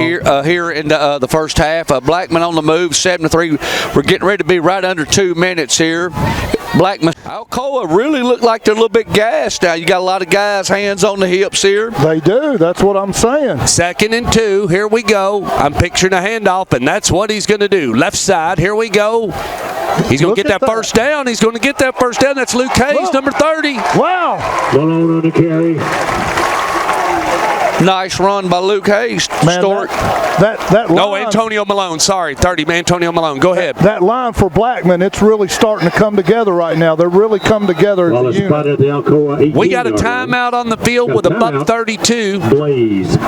here in the first half. Blackman on the move, 7-3. We're getting ready to be right under 2 minutes here. Blackman, Alcoa really look like they're a little bit gassed now. You got a lot of guys hands on the hips here. They do. That's what I'm saying. Second and 2. Here we go. I'm picturing a handoff, and that's what he's going to do. Left side. Here we go. He's going to get that first down. He's going to get that first down. That's Luke Hayes, number 30. Wow. Malone on the carry. Nice run by Luke Hayes. Man, Stork. That line, No, Antonio Malone. Sorry, 30. Antonio Malone. Go ahead. That line for Blackman, it's really starting to come together right now. They're really come together as a unit. We got a timeout on the field with a $1:32. Blaze.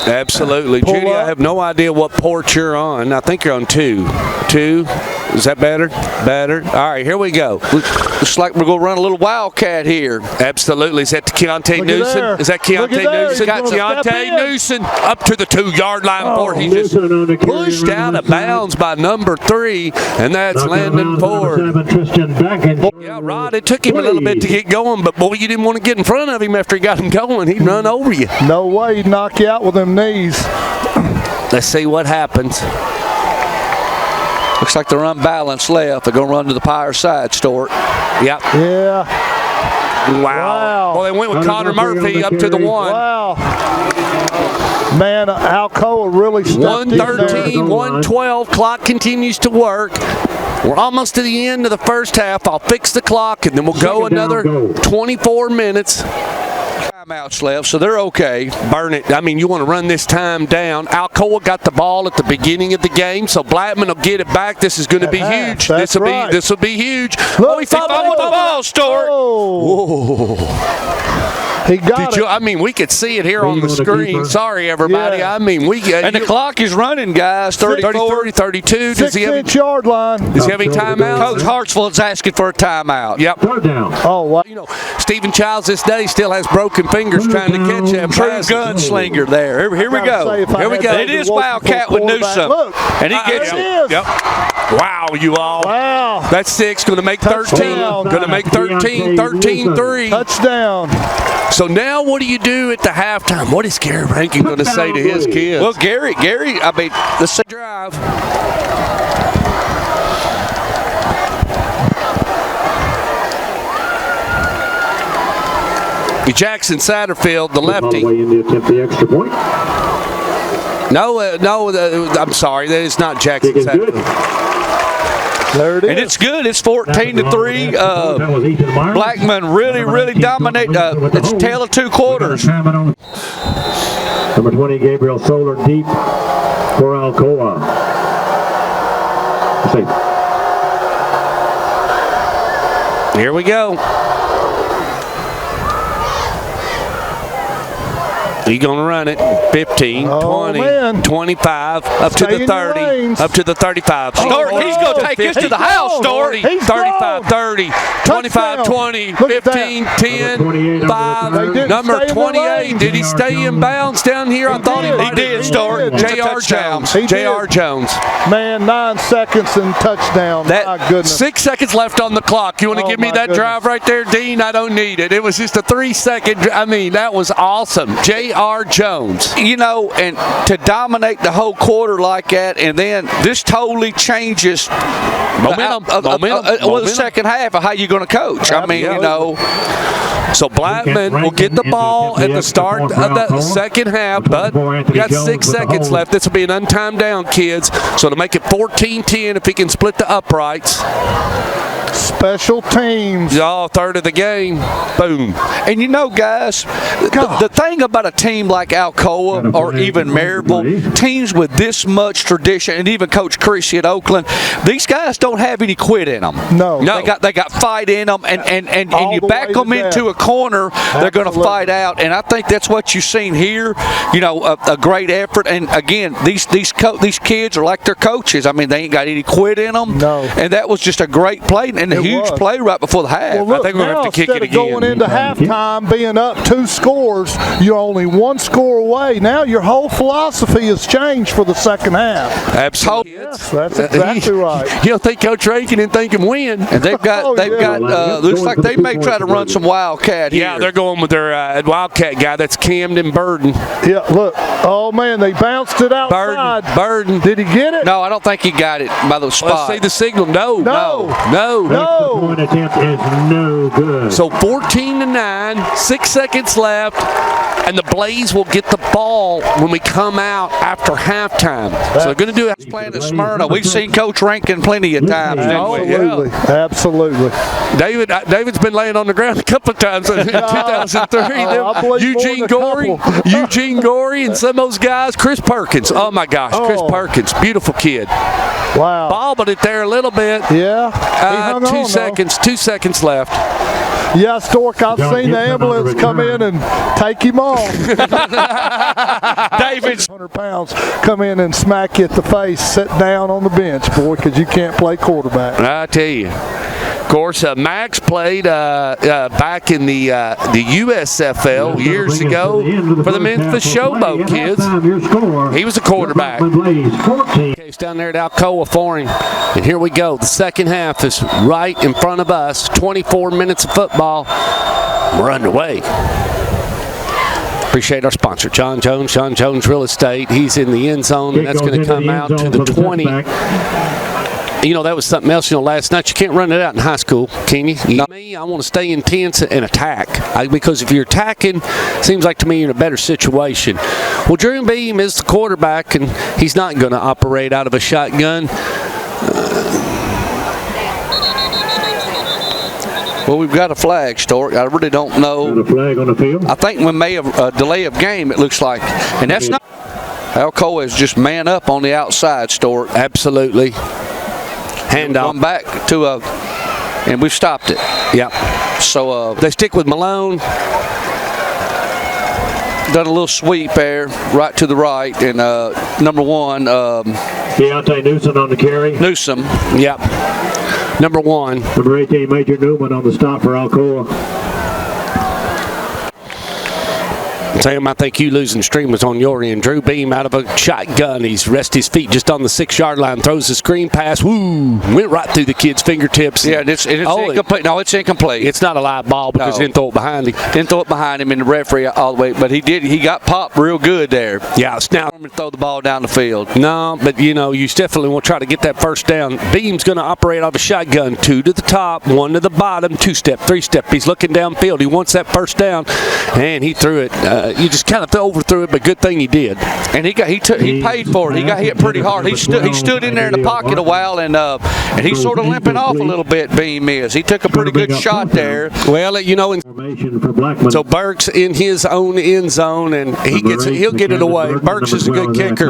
Absolutely. Judy, I have no idea what port you're on. I think you're on 2. 2. Is that better? Better. All right, here we go. Looks like we're going to run a little wildcat here. Absolutely. Is that Keontae Newsom? Is that Keontae Newsom? Got Keontae Newsom up to the 2-yard line before he just pushed out of bounds by number 3, and that's Landon Ford. Yeah, Rod, it took him a little bit to get going, but boy, you didn't want to get in front of him after he got him going. He'd run over you. No way he'd knock you out with them knees. Let's see what happens. Looks like they're unbalanced left. They're going to run to the Pyre side, Stork. Yep. Yeah. Wow. Well, they went with Connor Murphy up to the 1. Wow. Man, Alcoa really stepped in there. 1:13, 1:12. Clock continues to work. We're almost to the end of the first half. I'll fix the clock, and then we'll go another 24 minutes. Timeouts left, so they're okay. Burn it. I mean, you want to run this time down. Alcoa got the ball at the beginning of the game, so Blackman will get it back. This is going to be huge. This will be huge. Look, he fumbled the ball, Stork. He got it. I mean, we could see it here on the screen. Sorry, everybody. Yeah. I mean, and the clock is running, guys. 34, 32. Does he have 6-inch-yard line. Does he have any timeouts? Coach Hartsville is asking for a timeout. Yep. Third down. Oh, wow. You know, Stephen Childs this day still has broken fingers trying to catch that True pass. gunslinger there. Here we go. Here we go. It is Wildcat with Newsom. Look, And he gets it. Yep. Wow, you all. Wow. That's 6. Going to make 13. Touchdown. Going to make 13. 13-3. Touchdown. So now what do you do at the halftime? What is Gary Rankin going to say to his kids? Well, Gary, I mean, the drive. Jackson Satterfield, the lefty. To attempt the extra point. No, I'm sorry. That is not Jackson Satterfield. There it is. And it's good. It's 14-3. Blackman really dominate. It's a tale of 2 quarters. Number 20, Gabriel Solar deep for Alcoa. Here we go. He's going to run it. 15, 20, man. 25, up Stay to the in 30, your lanes. up to the 35. Stork, he's going to take this to the house, Stork. 40, 35, 30, 25, 20, Look at 15, 10, 5, didn't number stay in their 28. lanes. Did he stay in bounds down here? I thought he might did, have. Stork. It's a J.R. touchdown. Jones. He J.R. did. Jones. Man, 9 seconds and touchdown. My goodness. 6 seconds left on the clock. You want to give me my that goodness. drive right there, Dean? I don't need it. It was just a 3-second. I mean, that was awesome. J.R. Jones. You know, and to dominate the whole quarter like that, and then this totally changes Momentum. the second half of how you're going to coach. I mean, you know. So Blackman will get the ball at the start of the second half, but we got 6 seconds left. This will be an untimed down, kids. So to make it 14-10 if he can split the uprights. Special teams. Y'all, third of the game. Boom. And you know, guys, the thing about a team like Alcoa or even Maryville, teams with this much tradition, and even Coach Creasy at Oakland, these guys don't have any quit in them. No. They got fight in them, and you back them into a corner, they're going to fight out. And I think that's what you've seen here. You know, a great effort. And again, these kids are like their coaches. I mean, they ain't got any quit in them. No. And that was just a great play and a huge play right before the half. Well, look, I think we're going to have to kick it again. Going into halftime, being up 2 scores, you're only 1 score away. Now your whole philosophy has changed for the second half. Absolutely. Yes, that's exactly right. You don't think Coach Rankin didn't think him win. And they've got looks like they may try to run some Wildcat here. Yeah, they're going with their Wildcat guy. That's Camden Burden. Yeah, look. Oh, man, they bounced it outside. Burden. Did he get it? No, I don't think he got it by the spot. Let's see the signal. No. The point attempt is no good. So 14-9, 6 seconds left, and the Blaze will get the ball when we come out after halftime. So they're going to do it. Playing at Smyrna. We've seen Coach Rankin plenty of times. Absolutely. Absolutely. David's been laying on the ground a couple of times in 2003. Eugene Gorey and some of those guys. Chris Perkins. Oh, my gosh. Chris Perkins. Beautiful kid. Wow. Bobbled it there a little bit. Yeah. 2 seconds left. Yeah, Stork, I've seen the ambulance come in and take him off. David's 100 pounds come in and smack you at the face, sit down on the bench, boy, because you can't play quarterback. I tell you. Of course, Max played back in the USFL years ago for the Memphis Showboat kids. He was a quarterback. Case down there at Alcoa for him. And here we go. The second half is right in front of us. 24 minutes of football. We're underway. Appreciate our sponsor, John Jones Real Estate. He's in the end zone, and that's going to come out to the 20. You know, that was something else, last night. You can't run it out in high school, can you? Me, I want to stay intense and attack. Because if you're attacking, it seems like to me you're in a better situation. Well, Drew Beam is the quarterback, and he's not going to operate out of a shotgun. Well, we've got a flag, Stork. I really don't know. Got a flag on the field. I think we may have a delay of game, it looks like. And that's not. Alcoa is just man up on the outside, Stork. Absolutely. Handoff. Come back to and we've stopped it. Yep. So they stick with Malone. Done a little sweep there, right to the right, and number 1. Deontay Newsom on the carry. Newsom. Yep. Number 1. Number 18, Major Newman on the stop for Alcoa. Sam, I think you losing stream was on your end. Drew Beam out of a shotgun. He's rested his feet just on the 6-yard line. Throws the screen pass. Woo! Went right through the kid's fingertips. Yeah, it's incomplete. No, it's incomplete. It's not a live ball because he didn't throw it behind him. Didn't throw it behind him, and the referee all the way. But he did. He got popped real good there. Yeah. Now throw the ball down the field. No, but you definitely want to try to get that first down. Beam's going to operate off a shotgun. 2 to the top, 1 to the bottom, 2-step, 3-step. He's looking downfield. He wants that first down, and he threw it. You just kind of overthrew it, but good thing he did. And he paid for it. He got hit pretty hard. He stood in there in the pocket a while, and he's sort of limping off a little bit. Beam is. He took a pretty good shot there. Well, so Burks in his own end zone, and he'll get it away. Burks is a good kicker.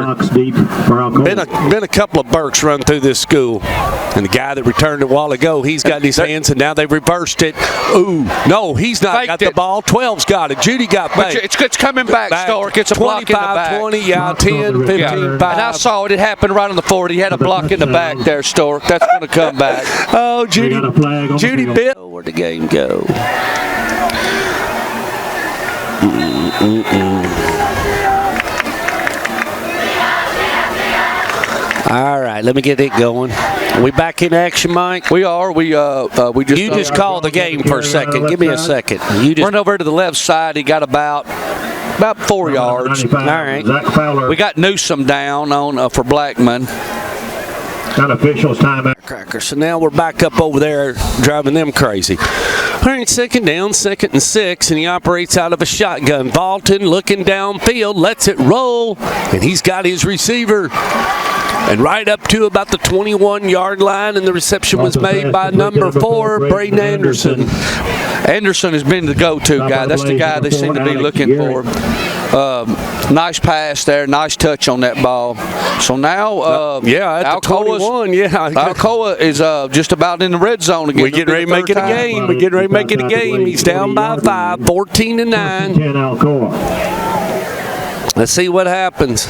Been a couple of Burks run through this school, and the guy that returned it a while ago, he's got in his hands, and now they've reversed it. Ooh, no, he's not got the ball. 12's got it. Judy got back. It's coming back, Stork. It's a block in the back. 20, yeah, 10, 15, 5. And I saw it. It happened right on the 40. He had a block in the back there, Stork. That's going to come back. Oh, Judy bit. Where'd the game go? All right, let me get it going. We back in action, Mike? We are. We just call the game for a second. Give me a second. You just run over to the left side. He got about 4 yards. All right. We got Newsom down on for Blackman. Officials timeout. Cracker. So now we're back up over there driving them crazy. All right, second down, 2nd and 6, and he operates out of a shotgun. Vaulton looking downfield, lets it roll, and he's got his receiver. And right up to about the 21-yard line, and the reception was made by number 4, Braden Anderson. Anderson has been the go-to guy. That's the guy they seem to be looking for. Nice pass there, nice touch on that ball. So now, at the 21, Alcoa is just about in the red zone again. We're getting ready to make it a game. We're getting ready to make it a game. He's down by 5, 14-9. Let's see what happens.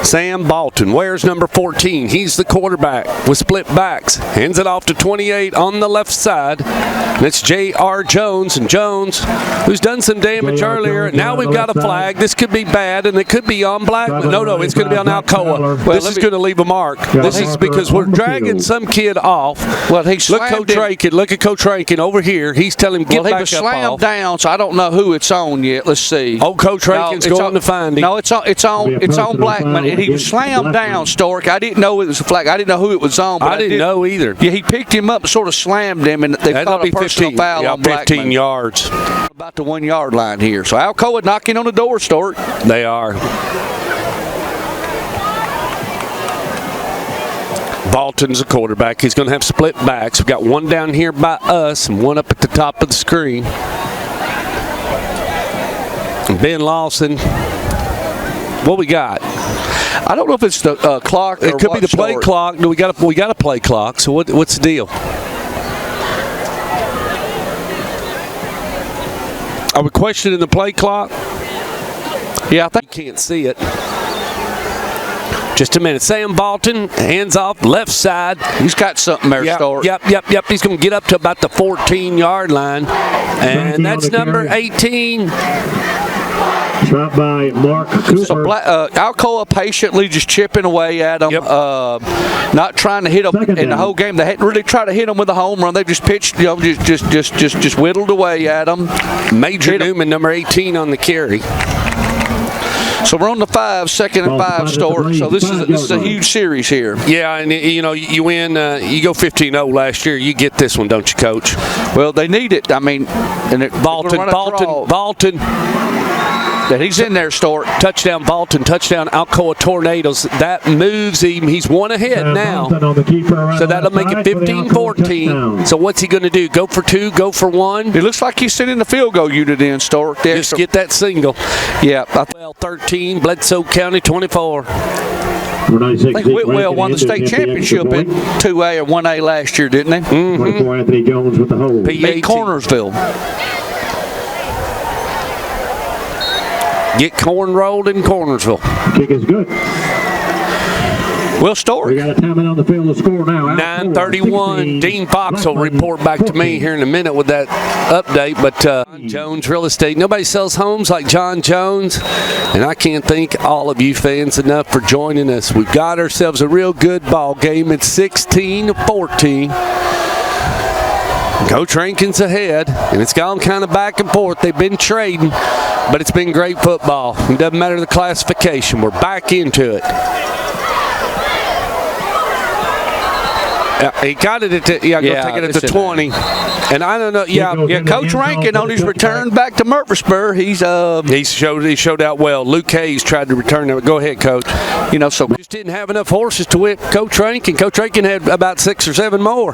Sam Balton, where's number 14? He's the quarterback with split backs. Hands it off to 28 on the left side. That's J.R. Jones. And Jones, who's done some damage earlier. Now we've got a flag. This could be bad, and it could be on Blackman. No, it's going to be on Alcoa. This is going to leave a mark. This is because we're dragging some kid off. Well, he look at Coach Rankin over here. He's telling him get back up off. He was slammed down, so I don't know who it's on yet. Let's see. Oh, Coach Rankin's going to find him. No, it's on Blackman. And he was slammed down, Stork. I didn't know it was a flag. I didn't know who it was on. But I didn't know either. Yeah, he picked him up and sort of slammed him, and they caught a personal foul on Blackman. 15 yards. About the 1 yard line here. So Alcoa knocking on the door, Stork. They are. Balton's a quarterback. He's going to have split backs. We've got one down here by us and one up at the top of the screen. Ben Lawson. What we got? I don't know if it's the clock or it could be the play clock. No, we got a play clock. So what's the deal? Are we questioning the play clock? Yeah, I think you can't see it. Just a minute. Sam Balton, hands off, left side. He's got something there, Stork. Yep. He's going to get up to about the 14-yard line. And that's number 18. Shot by Mark Cooper. So Alcoa patiently just chipping away at them, not trying to hit them in the whole game. They hadn't really tried to hit them with a home run. They just pitched, just whittled away at them. Major Newman, number 18 on the carry. So we're on the 5, second and 5 Stork. So this is a huge series here. Yeah, and you win. You go 15-0 last year. You get this one, don't you, Coach? Well, they need it. I mean, and Balton. That he's in there, Stork. Touchdown, Balton. Touchdown, Alcoa Tornadoes. That moves him. He's one ahead now. So that'll make it 15-14. So what's he going to do? Go for 2? Go for 1? It looks like he's sending the field goal unit in, Stork. Just get that single. Yeah. 13, Bledsoe County 24. I think Whitwell won the state championship in 2A or 1A last year, didn't they? Mm-hmm. Anthony Jones with the hold. Beat Cornersville. Get corn rolled in Cornersville. Kick is good. Well, Stork. We got a timeout on the field to score now. 9:31. Dean Fox will report back to me here in a minute with that update. But Jones Real Estate. Nobody sells homes like John Jones. And I can't thank all of you fans enough for joining us. We've got ourselves a real good ball game. It's 16-14. Coach Rankin's ahead, and it's gone kind of back and forth. They've been trading, but it's been great football. It doesn't matter the classification. We're back into it. He got it at the, take it at the 20. And I don't know. Coach Rankin on his return back to Murfreesboro, he showed out well. Luke Hayes tried to return it. Go ahead, Coach. So we just didn't have enough horses to whip Coach Rankin. Coach Rankin had about 6 or 7 more.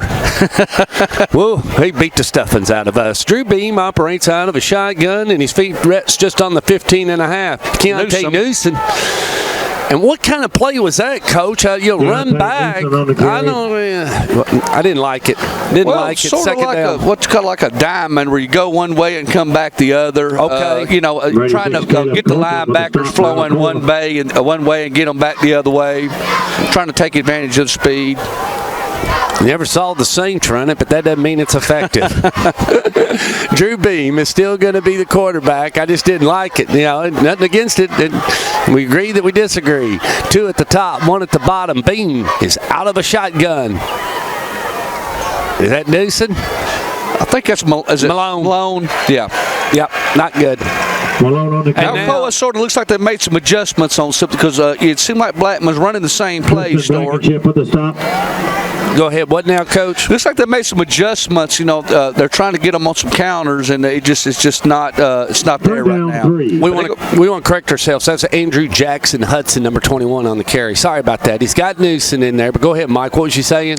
Whoa, he beat the stuffings out of us. Drew Beam operates out of a shotgun, and his feet rest just on the 15.5. Keontae Newsom. And what kind of play was that, Coach? Run back. I didn't like it. Sort of like what's called like a diamond, where you go one way and come back the other. Okay. Trying to get the linebackers flowing one way and get them back the other way. Trying to take advantage of the speed. Never saw the Saints run it, but that doesn't mean it's effective. Drew Beam is still going to be the quarterback. I just didn't like it. Nothing against it. We agree that we disagree. 2 at the top, 1 at the bottom. Beam is out of a shotgun. Is that Newsom? I think that's Malone. Yeah. Yep, not good. Alcoa sort of looks like they made some adjustments on something, because it seemed like Blackman's running the same play, Stork. Go ahead. What now, Coach? Looks like they made some adjustments. They're trying to get them on some counters, and it's just not it's not there right now. We want to correct ourselves. That's Andrew Jackson Hudson, number 21 on the carry. Sorry about that. He's got Newsom in there. But go ahead, Mike. What was you saying?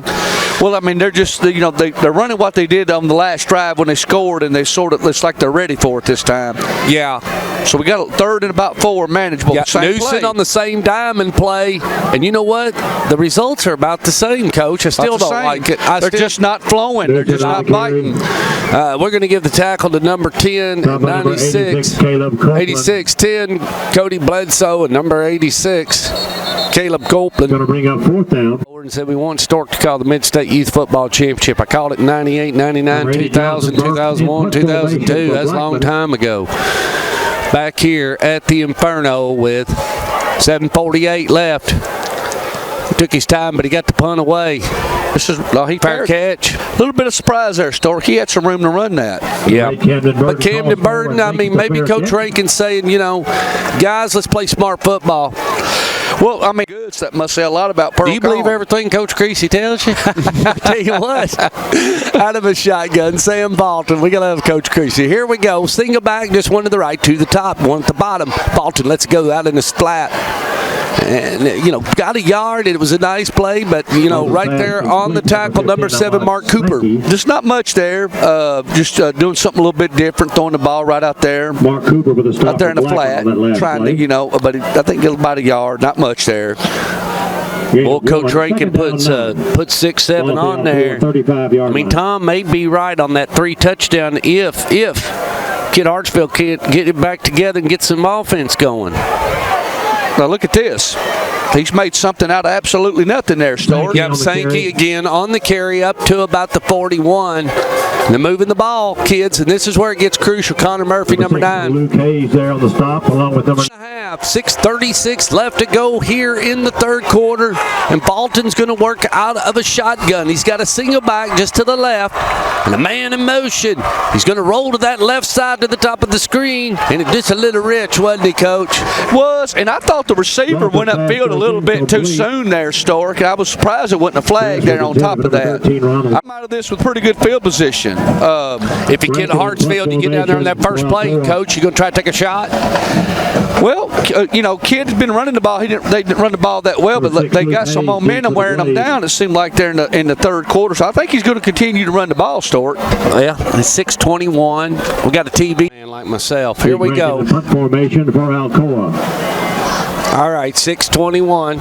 Well, I mean, they're just they're running what they did on the last drive when they scored, and they sort of looks like they're ready for it this time. Yeah. So we got a third and about 4 manageable. Got Newsom on the same diamond play, and you know what? The results are about the same, Coach. I still don't like it. They're just not flowing. They're just not biting. We're going to give the tackle to number 10, 96, 86-10, Cody Bledsoe, and number 86, Caleb Copeland. Going to bring up 4th down. And said we want Stork to call the Mid-State Youth Football Championship. I called it 98, 99, 2000, 2001, 2002. That's a long time ago. Back here at the Inferno with 7:48 left. He took his time, but he got the punt away. This is fair catch. A little bit of surprise there, Stork. He had some room to run that. Yeah. But Camden Burton, I mean, maybe Coach Rankin's saying, guys, let's play smart football. Well, I mean, good. That must say a lot about Pearl. Do you believe everything Coach Creasy tells you? I tell you what, out of a shotgun, Sam Bolton. We got to have Coach Creasy. Here we go. Single back, just one to the right, two to the top, one at the bottom. Bolton, let's go out in the flat. And, got a yard. It was a nice play, but, right there on the tackle, number 7, Mark Cooper. Just not much there. Just doing something a little bit different, throwing the ball right out there. Mark Cooper with a stop out there in the flat, trying to, but I think it's about a yard. Not much there. Well, Coach Rankin puts 6-7 on there. I mean, Tom may be right on that 3 touchdown if Kid Hartsfield can't get it back together and get some offense going. Now look at this. He's made something out of absolutely nothing there, Stork. Yep, Sankey again on the carry up to about the 41. They're moving the ball, kids, and this is where it gets crucial. Connor Murphy, number 9. Luke Hayes there on the stop, along with number 6:36 left to go here in the third quarter, and Bolton's going to work out of a shotgun. He's got a single back just to the left, and a man in motion. He's going to roll to that left side to the top of the screen, and it's just a little rich, wasn't he, Coach? Was, and I thought the receiver went upfield a little bit too soon there, Stork. I was surprised it wasn't a flag there on top of that. I'm out of this with pretty good field position. If you get to Hartsfield, you get down there on that first play, Coach, you going to try to take a shot? Well, Kid has been running the ball. They didn't run the ball that well, but they got some momentum wearing them down. It seemed like they're in the third quarter. So I think he's going to continue to run the ball, Stork. Yeah, it's 6:21. We got a TV man like myself. Here we go. Punt formation for Alcoa. All right, 6:21.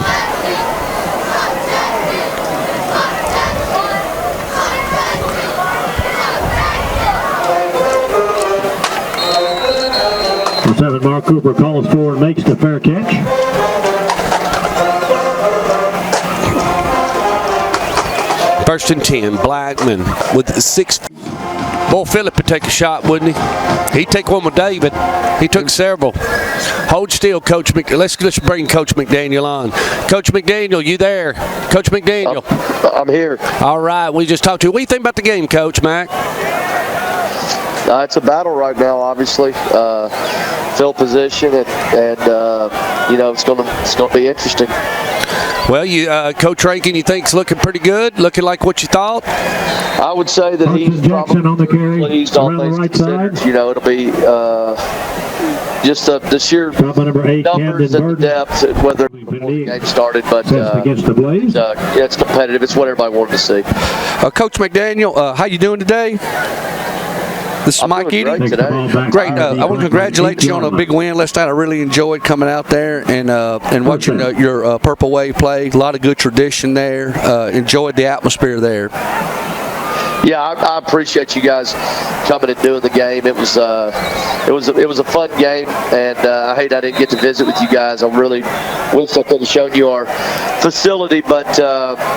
Mark Cooper calls for and makes the fair catch. First and 10, Blackman with the 6. Boy, Phillip would take a shot, wouldn't he? He'd take one with David. He took several. Hold still, Coach Let's bring Coach McDaniel on. Coach McDaniel, you there? Coach McDaniel. I'm here. All right, we just talked to you. What do you think about the game, Coach Mac? It's a battle right now, obviously. Field position, and it's going to be interesting. Well, Coach Rankin, you think's looking pretty good, looking like what you thought? I would say that he's probably on the carry, pleased, all things considered. It'll be just the sheer numbers and the depth, whether before the game started, but it's competitive. It's what everybody wanted to see. Coach McDaniel, how you doing today? This is Mike Eady. Great. I want to congratulate you on a big win last night. I really enjoyed coming out there and watching your Purple Wave play. A lot of good tradition there. Enjoyed the atmosphere there. Yeah, I appreciate you guys coming and doing the game. It was a fun game, and I hate I didn't get to visit with you guys. I really wish I could have shown you our facility, but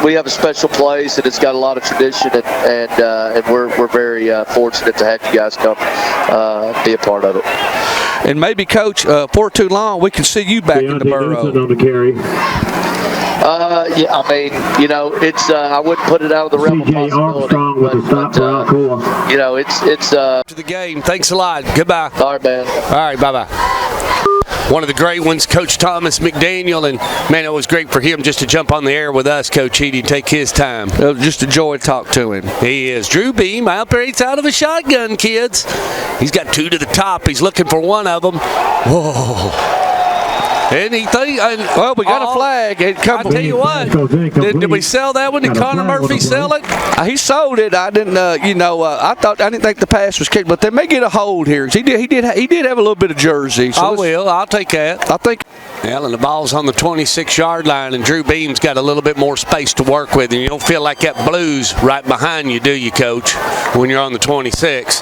we have a special place, and it's got a lot of tradition, and we're very fortunate to have you guys come be a part of it. And maybe, Coach, for too long, we can see you back in the borough. Yeah, I mean, it's I wouldn't put it out of the realm of possibility. It's to the game. Thanks a lot. Goodbye. All right, man. All right, bye-bye. one of the great ones, Coach Thomas McDaniel. And, man, it was great for him just to jump on the air with us, Coach Edie, and take his time. It was just a joy to talk to him. He is. Drew Beam operates out of a shotgun, kids. He's got 2 to the top. He's looking for one of them. Whoa. Anything? Well, we got a flag. I tell you what, did we sell that one? Did Connor Murphy sell it? He sold it. I didn't. I didn't think the pass was kicked, but they may get a hold here. He did have a little bit of jersey. So I'll take that. I think. Well, and the ball's on the 26-yard line, and Drew Beam's got a little bit more space to work with, and you don't feel like that blue's right behind you, do you, Coach, when you're on the 26?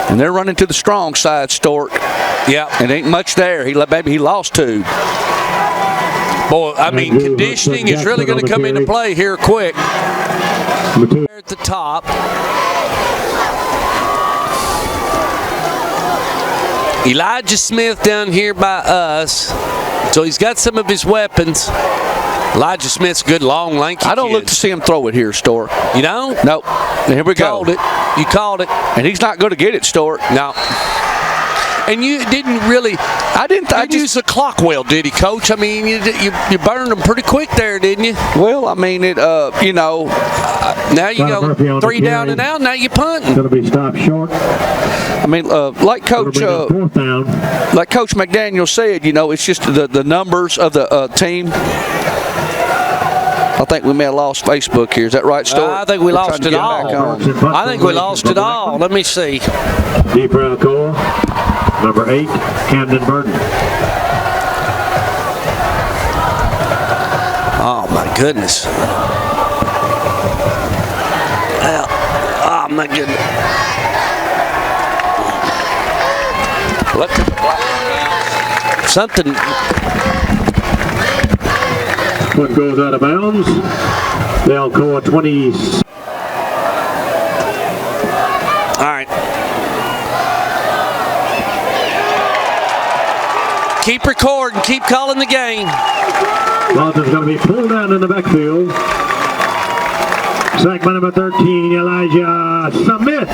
And they're running to the strong side, Stork. Yeah. And ain't much there. He lost 2. Boy, I mean, conditioning is really going to come into play here quick. At the top. Elijah Smith down here by us. So he's got some of his weapons. Elijah Smith's good, long, lanky I don't kid. look to see him throw it here, Stork. You don't? Nope. Here we go. Called it. You called it. And he's not going to get it, Stork. No. And you didn't really. I didn't use the clock well, did he, Coach? I mean, you burned them pretty quick there, didn't you? Well, I mean, now you go 3 down and out. Now you're punting. Going to be stopped short. I mean, like Coach McDaniel said, it's just the numbers of the team. I think we may have lost Facebook here. Is that right, Stork? I think we lost it all. I think we lost it all. Let me see. Deep for Alcoa. Number 8, Camden Burton. Oh, my goodness. Oh, my goodness. Something. One goes out of bounds. The Alcoa 20. All right. Keep recording. Keep calling the game. Walton's going to be pulled down in the backfield. Sack by number 13, Elijah Smith.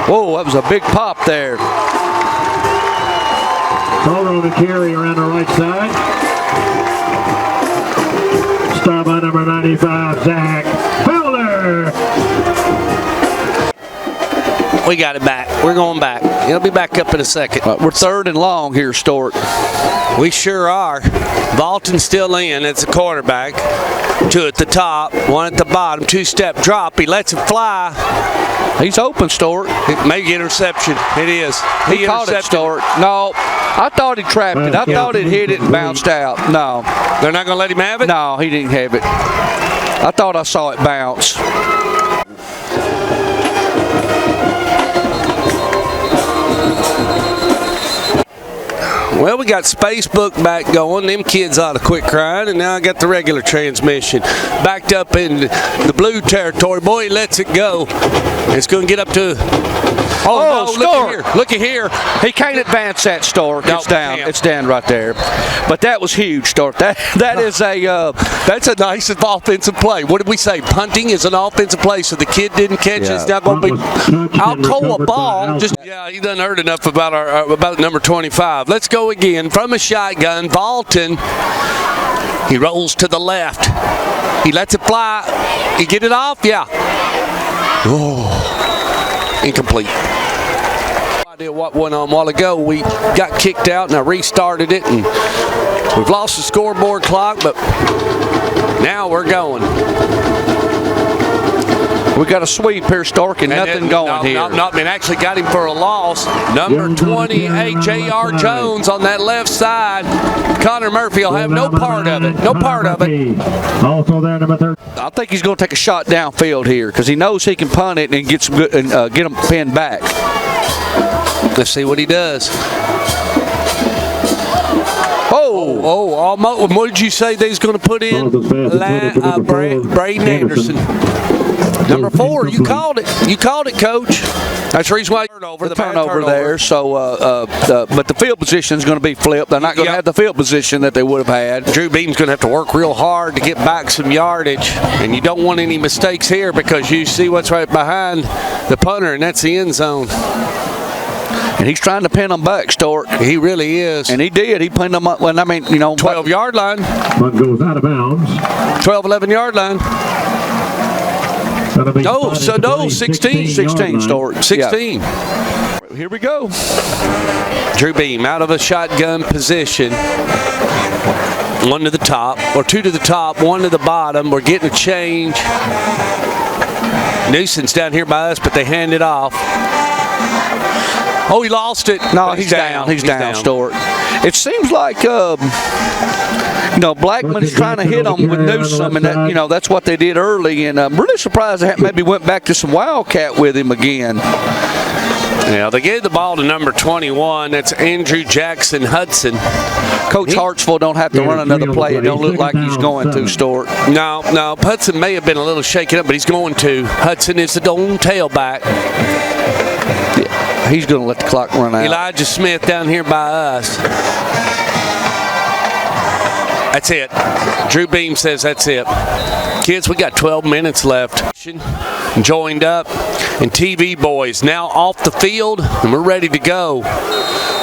Whoa, that was a big pop there. Called on the carry around the right side. Stop by number 95, Zach Fowler. We got it back. We're going back. He'll be back up in a second. We're 3rd and long here, Stork. We sure are. Valton's still in. It's a quarterback. 2 at the top, 1 at the bottom. 2-step drop. He lets it fly. He's open, Stork. It may be interception. It is. He caught it, Stork. No, I thought he trapped it. I thought it hit it and bounced out. No. They're not going to let him have it? No, he didn't have it. I thought I saw it bounce. Well, we got Facebook back going. Them kids ought to quit crying, and now I got the regular transmission backed up in the blue territory. Boy, he lets it go. It's going to get up to. Oh, no, Stork. Look at here. He can't advance that, Stork. No, it's down. can't. It's down right there. But that was huge, Stork. That is a that's a nice offensive play. What did we say? Punting is an offensive play, so the kid didn't catch it. It's now going to be Alcoa ball. He doesn't heard enough about about number 25. Let's go again from a shotgun. Valton. He rolls to the left. He lets it fly. He get it off? Yeah. Oh, incomplete. No idea what went on a while ago. We got kicked out, and I restarted it, and we've lost the scoreboard clock, but now we're going. We got a sweep here, Stork, and nothing going here. And actually got him for a loss. Number 28, J.R. Jones on that left side. Connor Murphy will have no part of it. No part of it. Also there, number 13. I think he's going to take a shot downfield here because he knows he can punt it and get some good and get him pinned back. Let's see what he does. Oh, almost. What did you say they was going to put in? Braden Anderson. Number 4, you called it. You called it, Coach. That's the reason why the turnover there. So, but the field position is going to be flipped. They're not going to have the field position that they would have had. Drew Beam's going to have to work real hard to get back some yardage, and you don't want any mistakes here because you see what's right behind the punter, and that's the end zone. And he's trying to pin them back, Stork. He really is. And he did. He pinned them up. Well, I mean, 12-yard line. But goes out of bounds. 12, 11-yard line. No, 16, Stork. 16. Yeah. Here we go. Drew Beam out of a shotgun position. 1 to the top, or 2 to the top, 1 to the bottom. We're getting a change. Newson's down here by us, but they hand it off. Oh, he lost it. No, he's down. He's down, Stork. It seems like Blackman's trying to hit him with Newsom, and that, that's what they did early. And I'm really surprised they maybe went back to some Wildcat with him again. Yeah, they gave the ball to number 21. That's Andrew Jackson Hudson. Coach Hartsville don't have to run another play. It don't look like he's going to, Stork. No. Hudson may have been a little shaken up, but he's going to. Hudson is the lone tailback. He's going to let the clock run out. Elijah Smith down here by us. That's it. Drew Beam says that's it. Kids, we got 12 minutes left. Joined up. And TV Boys now off the field, and we're ready to go.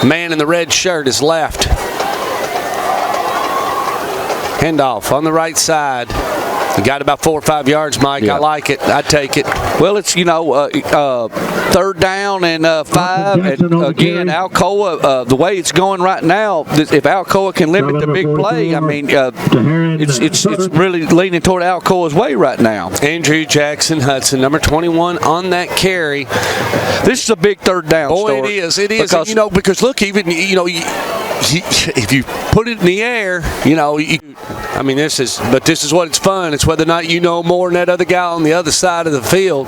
Man in the red shirt is left. Handoff on the right side. We got about 4 or 5 yards, Mike. Yeah. I like it. I take it. Well, it's, 3rd down and 5. And again, Alcoa, the way it's going right now, if Alcoa can limit the big play, I mean, it's really leaning toward Alcoa's way right now. Andrew Jackson Hudson, number 21 on that carry. This is a big 3rd down. Boy, it is. It is. Because look, even, if you put it in the air, this is what it's fun. It's whether or not you know more than that other guy on the other side of the field.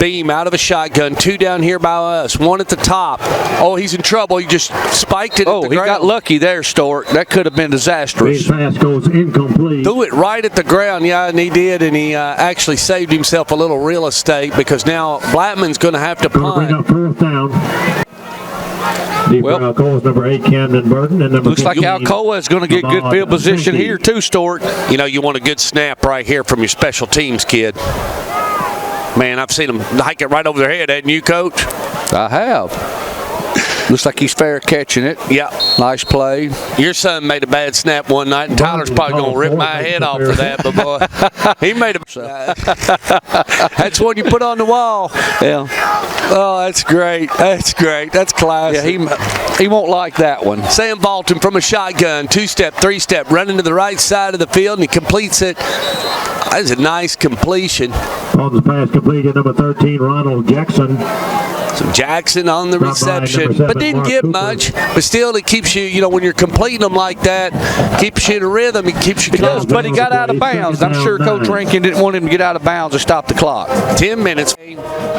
Beam out of a shotgun, 2 down here by us, 1 at the top. Oh, he's in trouble. He just spiked it at the ground. Got lucky there, Stork. That could have been disastrous. His pass goes incomplete. Threw it right at the ground, and he did, and he actually saved himself a little real estate because now Blackman's going to have to punt. 4th down. Alcoa's number 8, Camden Burton, and number looks like Alcoa is going to get good field position here too, Stork. You want a good snap right here from your special teams kid. Man, I've seen them hike it right over their head, hadn't you, Coach? I have. Looks like he's fair catching it. Yeah. Nice play. Your son made a bad snap one night, and Tyler's probably going to rip my head off for that, but boy, he made a... That's one you put on the wall. Yeah. Oh, that's great. That's great. That's classic. Yeah, he won't like that one. Sam Bolton from a shotgun, 2-step, 3-step, running to the right side of the field, and he completes it. That is a nice completion. On the pass completed, number 13, Ronald Jackson. So Jackson on the reception, but didn't get much. But still, it keeps you, when you're completing them like that, keeps you in a rhythm. It keeps you close. But he got out of bounds. I'm sure Coach Rankin didn't want him to get out of bounds to stop the clock. 10 minutes.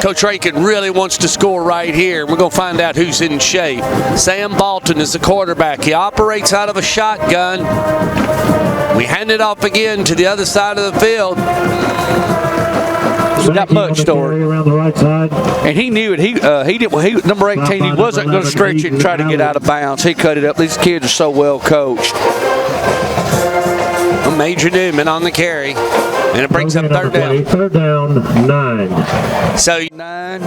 Coach Rankin really wants to score right here. We're going to find out who's in shape. Sam Bolton is the quarterback. He operates out of a shotgun. We hand it off again to the other side of the field. Not much, Stork. Around the right side. And he knew it. He number 18. He wasn't going to stretch it and try to get out of bounds. He cut it up. These kids are so well coached. Major Newman on the carry, and it brings up 3rd down. 3rd down, 9. So 9.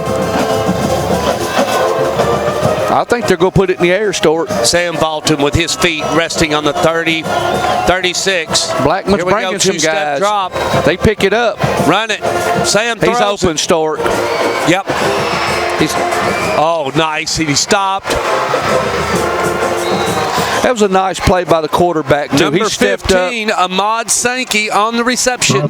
I think they're going to put it in the air, Stork. Sam Bolton with his feet resting on the 30, 36. Blackman's bringing some guys. Drop. They pick it up. Run it. Sam throws. He's open, Stork. Yep. Nice. He stopped. That was a nice play by the quarterback, too. Number he stepped 15, up. Ahmad Sankey on the reception.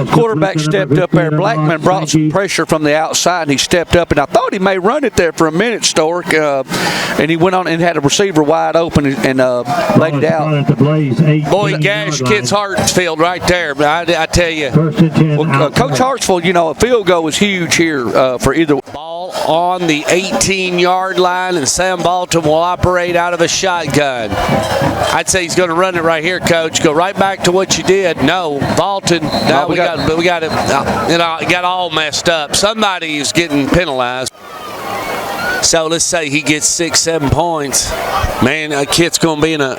Quarterback stepped up there. Blackman brought some pressure from the outside, and he stepped up. And I thought he may run it there for a minute, Stork. And he went on and had a receiver wide open and laid it out. Boy, gash Kid's Hartsfield right there. I tell you. Coach Hartsfield, a field goal is huge here for either. Ball on the 18-yard line, and Sam Balton will operate out of a shotgun. I'd say he's going to run it right here, Coach. Go right back to what you did. No, Balton. No, we got it. Got all messed up. Somebody is getting penalized. So let's say he gets 6-7 points. Man, a kid's going to be in a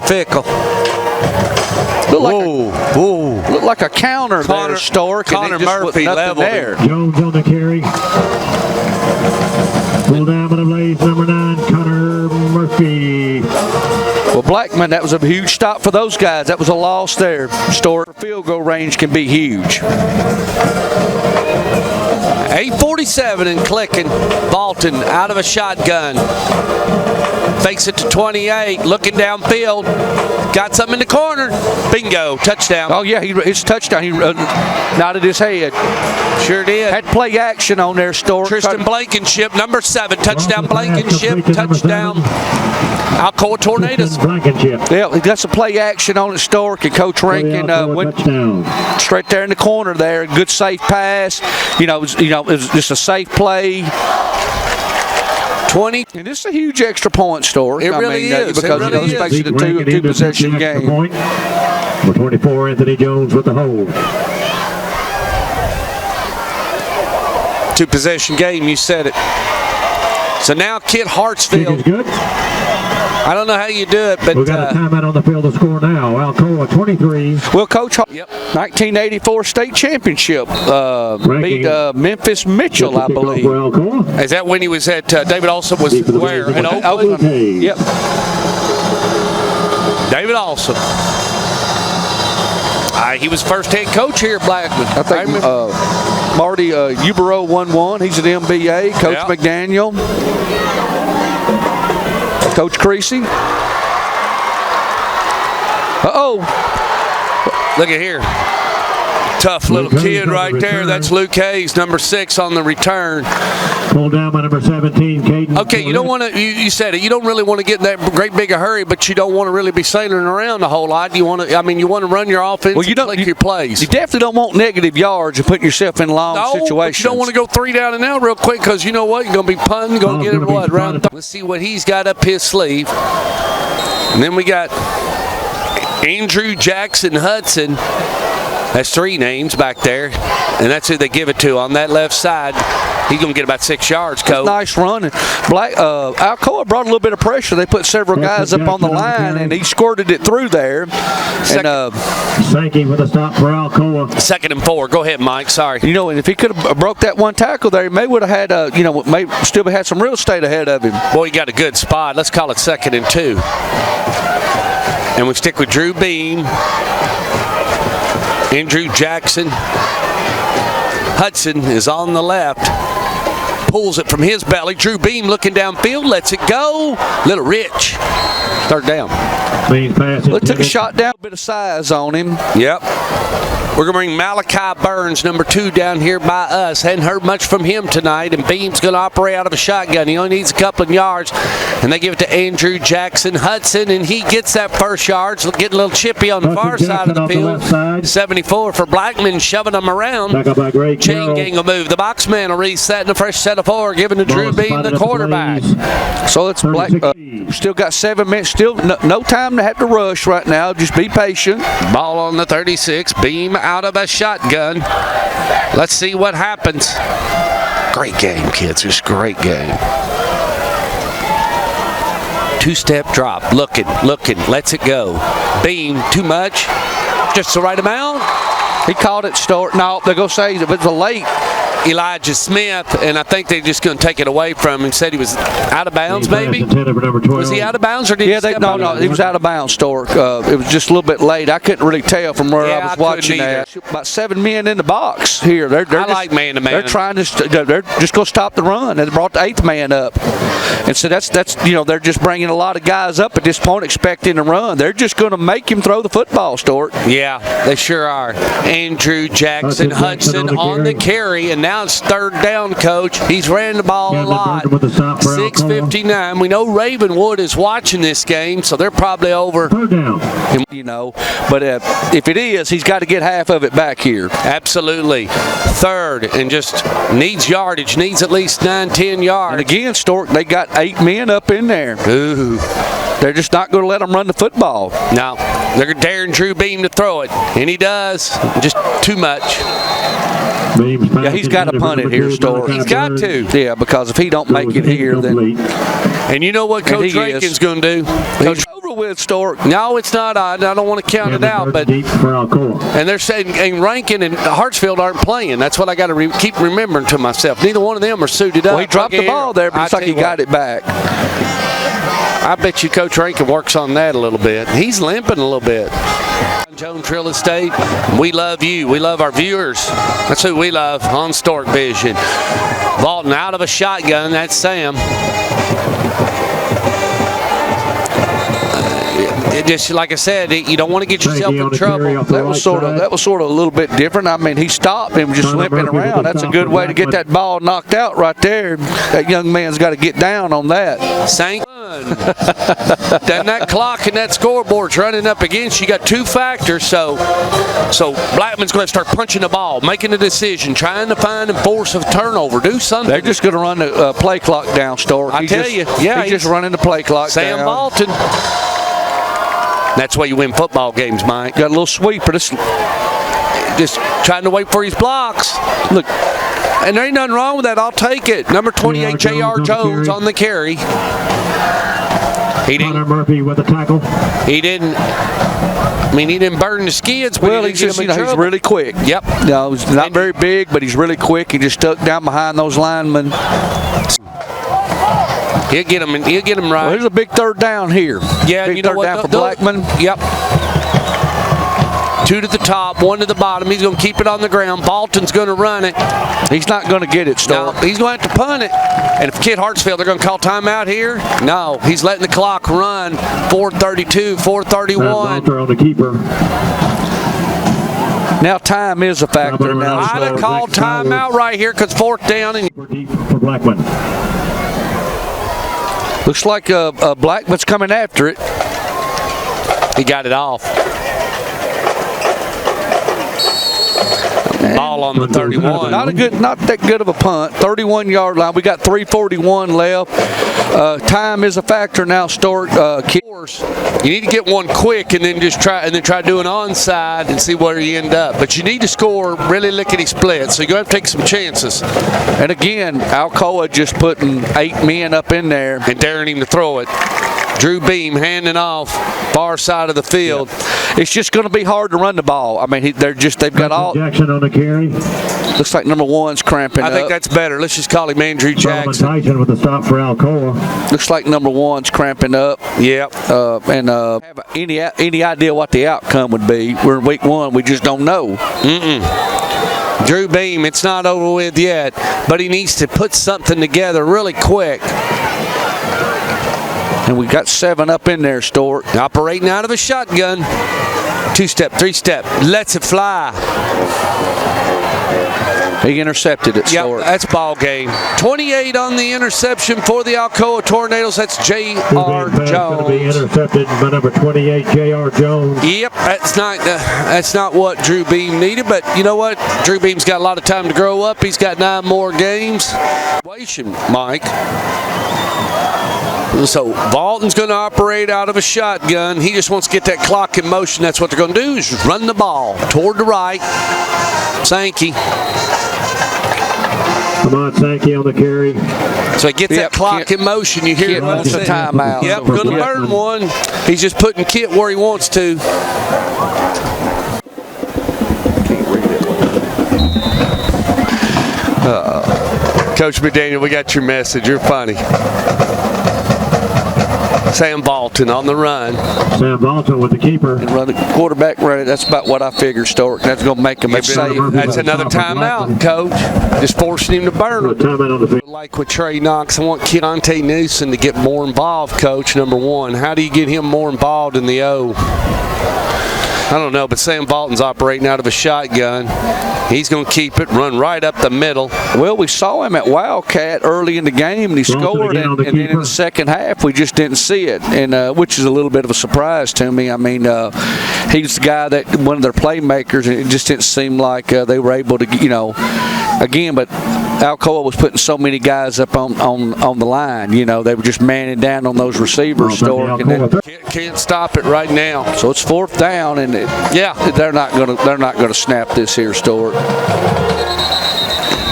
pickle. Looked like a counter there, Stork. Connor Murphy leveled there. Jones on the carry. Pull down by the blades, number 9, Connor Murphy. Well, Blackman, that was a huge stop for those guys. That was a loss there. Stork field goal range can be huge. 8:47 and clicking. Balton out of a shotgun. Fakes it to 28. Looking downfield. Got something in the corner. Bingo. Touchdown. Oh, yeah, it's touchdown. He nodded his head. Sure did. Had play action on there, Stork. Tristan Blankenship, number 7. Touchdown Blankenship. Touchdown Alcoa Tornadoes. Yeah, he got some play action on it, Stork, and Coach Rankin went straight there in the corner there. Good safe pass. It was just a safe play. 20. And this is a huge extra point, Stork. It really is. Because it makes it a two-possession game. For 24, Anthony Jones with the hold. Two-possession game, you said it. So now Kit Hartsfield. Good. I don't know how you do it, but we got a timeout on the field to score now. Alcoa 23. Well, Coach, 1984 state championship beat Memphis Mitchell, I believe. Is that when he was at David Olson was where? At Oakland? Yep. David Olson. He was first head coach here at Blackman. I think Marty Ubero won one. He's at MBA. Coach McDaniel. Coach Creasy. Look at here. Tough little kid right there. That's Luke Hayes, number 6 on the return. Pulled down by number 17, Caden. Okay, you don't want to, you said it, you don't really want to get in that great big a hurry, but you don't want to really be sailing around a whole lot. You want to, you want to run your offense and click your plays. You definitely don't want negative yards and putting yourself in long situations. But you don't want to go 3 down and out real quick because you know what? You're going to be punting, going to get it round. Let's see what he's got up his sleeve. And then we got Andrew Jackson Hudson. That's 3 names back there, and that's who they give it to on that left side. He's going to get about 6 yards, Coach. Nice running. Alcoa brought a little bit of pressure. They put several guys up on the line, and he squirted it through there. Sankey with a stop for Alcoa. 2nd and 4. Go ahead, Mike. Sorry. And if he could have broke that one tackle there, he may would have had, may still had some real estate ahead of him. Boy, he got a good spot. Let's call it 2nd and 2. And we stick with Drew Beam. Andrew Jackson Hudson is on the left. Pulls it from his belly. Drew Beam looking downfield. Lets it go. Little Rich. 3rd down. Well, it took a shot down. A bit of size on him. Yep. We're going to bring Malachi Burns, number 2, down here by us. Hadn't heard much from him tonight, and Beam's going to operate out of a shotgun. He only needs a couple of yards, and they give it to Andrew Jackson Hudson, and he gets that first yard. So getting a little chippy on the far side of the field. 74 for Blackman, shoving them around. Chain gang will move. The box man will reset in the fresh set of 4, giving to Drew Beam, the quarterback. So it's Black. Still got 7 minutes. Still no time to have to rush right now. Just be patient. Ball on the 36. Beam out of a shotgun. Let's see what happens. Great game, kids. Just great game. 2-step drop. Looking. Lets it go. Beam. Too much. Just the right amount. He called it start. No, they're going to say it was a late. Elijah Smith, and I think they're just going to take it away from him and said he was out of bounds, maybe? Was he out of bounds, or did he step out? No, he was out of bounds, Stork. It was just a little bit late. I couldn't really tell from where I was watching that. About 7 men in the box here. They're like man-to-man. They're trying to. They're just going to stop the run. They brought the 8th man up, and so that's they're just bringing a lot of guys up at this point, expecting to run. They're just going to make him throw the football, Stork. Yeah, they sure are. Andrew Jackson Hudson on the carry, and now Now it's 3rd down, Coach. He's ran the ball a lot. 6:59. We know Ravenwood is watching this game, so they're probably over. 3rd down. You know, but if it is, he's got to get half of it back here. Absolutely. 3rd, and just needs yardage, needs at least 9-10 yards. And again, Stork, they got 8 men up in there. Ooh. They're just not going to let them run the football. No, they're daring Drew Beam to throw it, and he does, just too much. Yeah, he's got to punt it here, Stork. He's got to. Yeah, because if he don't make it here, then... And you know what Coach Rankin's going to do? Coach over with, Stork. No, it's not. I don't want to count it out, but and they're saying and Rankin and Hartsfield aren't playing. That's what I got to keep remembering to myself. Neither one of them are suited up. Well, he dropped the ball there, but it's like he got it back. I bet you Coach Rankin works on that a little bit. He's limping a little bit. Jones Real Estate, we love you. We love our viewers. That's who we love on Stork Vision. Vaulting out of a shotgun. That's Sam. It just like I said, you don't want to get yourself in trouble. That was sort of a little bit different. I mean, he stopped him just limping around. That's a good way to get that ball knocked out right there. That young man's got to get down on that. Then that clock and that scoreboard's running up against you. You got 2 factors, so Blackman's going to start punching the ball, making a decision, trying to find and force a turnover, do something. They're just going to run the play clock down, Stork. I tell you, yeah, he's just running the play clock down. Sam Bolton. That's why you win football games, Mike. Got a little sweeper. Just trying to wait for his blocks. Look. And there ain't nothing wrong with that. I'll take it. Number 28, J.R. Jones on the carry. He didn't. Murphy with a tackle. He didn't. I mean, he didn't burn the skids, but he's just, he's really quick. Yep. No, he's not very big, but he's really quick. He just stuck down behind those linemen. He'll get him right. Well, there's a big 3rd down here. Yeah, big you know 3rd what? down for Blackman. Yep. 2 to the top, 1 to the bottom. He's going to keep it on the ground. Bolton's going to run it. He's not going to get it, Stork. No, he's going to have to punt it. And if Kid Hartsfield, they're going to call timeout here? No, he's letting the clock run. 4:32, 4:31. On the keeper. Now time is a factor. Now I'd have called timeout right here because 4th down. And for Blackman. Looks like Blackman's coming after it. He got it off. Ball on the 31. Not that good of a punt. 31-yard line. We got 3:41 left. Time is a factor now. Stork. You need to get one quick and then try to do an onside and see where you end up. But you need to score really lickety split. So you're going to have to take some chances. And again, Alcoa just putting 8 men up in there and daring him to throw it. Drew Beam handing off far side of the field. Yep. It's just going to be hard to run the ball. I mean, they've got all. Jackson on the carry. Looks like number 1's cramping up. I think that's better. Let's just call him Andrew Jackson. Tyson with a stop for Alcoa. Looks like number 1's cramping up. Yep. And have any idea what the outcome would be? We're in week 1. We just don't know. Drew Beam, it's not over with yet, but he needs to put something together really quick. And we got 7 up in there, Stork. Operating out of a shotgun. 2-step, 3-step. Lets it fly. He intercepted it, Stork. Yep, that's ball game. 28 on the interception for the Alcoa Tornadoes. That's J.R. Jones. Going to be intercepted by number 28, J.R. Jones. Yep, that's not what Drew Beam needed, but you know what? Drew Beam's got a lot of time to grow up. He's got 9 more games. Mike. So Bolton's going to operate out of a shotgun. He just wants to get that clock in motion. That's what they're going to do is run the ball toward the right. Sankey. Come on, Sankey on the carry. So he gets that clock in motion. You hear it. Wants a timeout. Yep, going to burn one. He's just putting Kit where he wants to. Coach McDaniel, we got your message. You're funny. Sam Bolton on the run. Sam Bolton with the keeper. And run the quarterback run. That's about what I figured, Stork. That's going to make him safe. That's another timeout, Coach. Just forcing him to burn him. Like with Trey Knox, I want Keontae Newsom to get more involved, Coach, number 1. How do you get him more involved in the O? I don't know, but Sam Valton's operating out of a shotgun. He's going to keep it, run right up the middle. Well, we saw him at Wildcat early in the game, and he scored, and then in the second half, we just didn't see it, and which is a little bit of a surprise to me. I mean, he's the guy that one of their playmakers, and it just didn't seem like they were able to, again, but Alcoa was putting so many guys up on the line. They were just manning down on those receivers, Stork, and then can't stop it right now. So it's 4th down, and they're not gonna snap this here, Stork.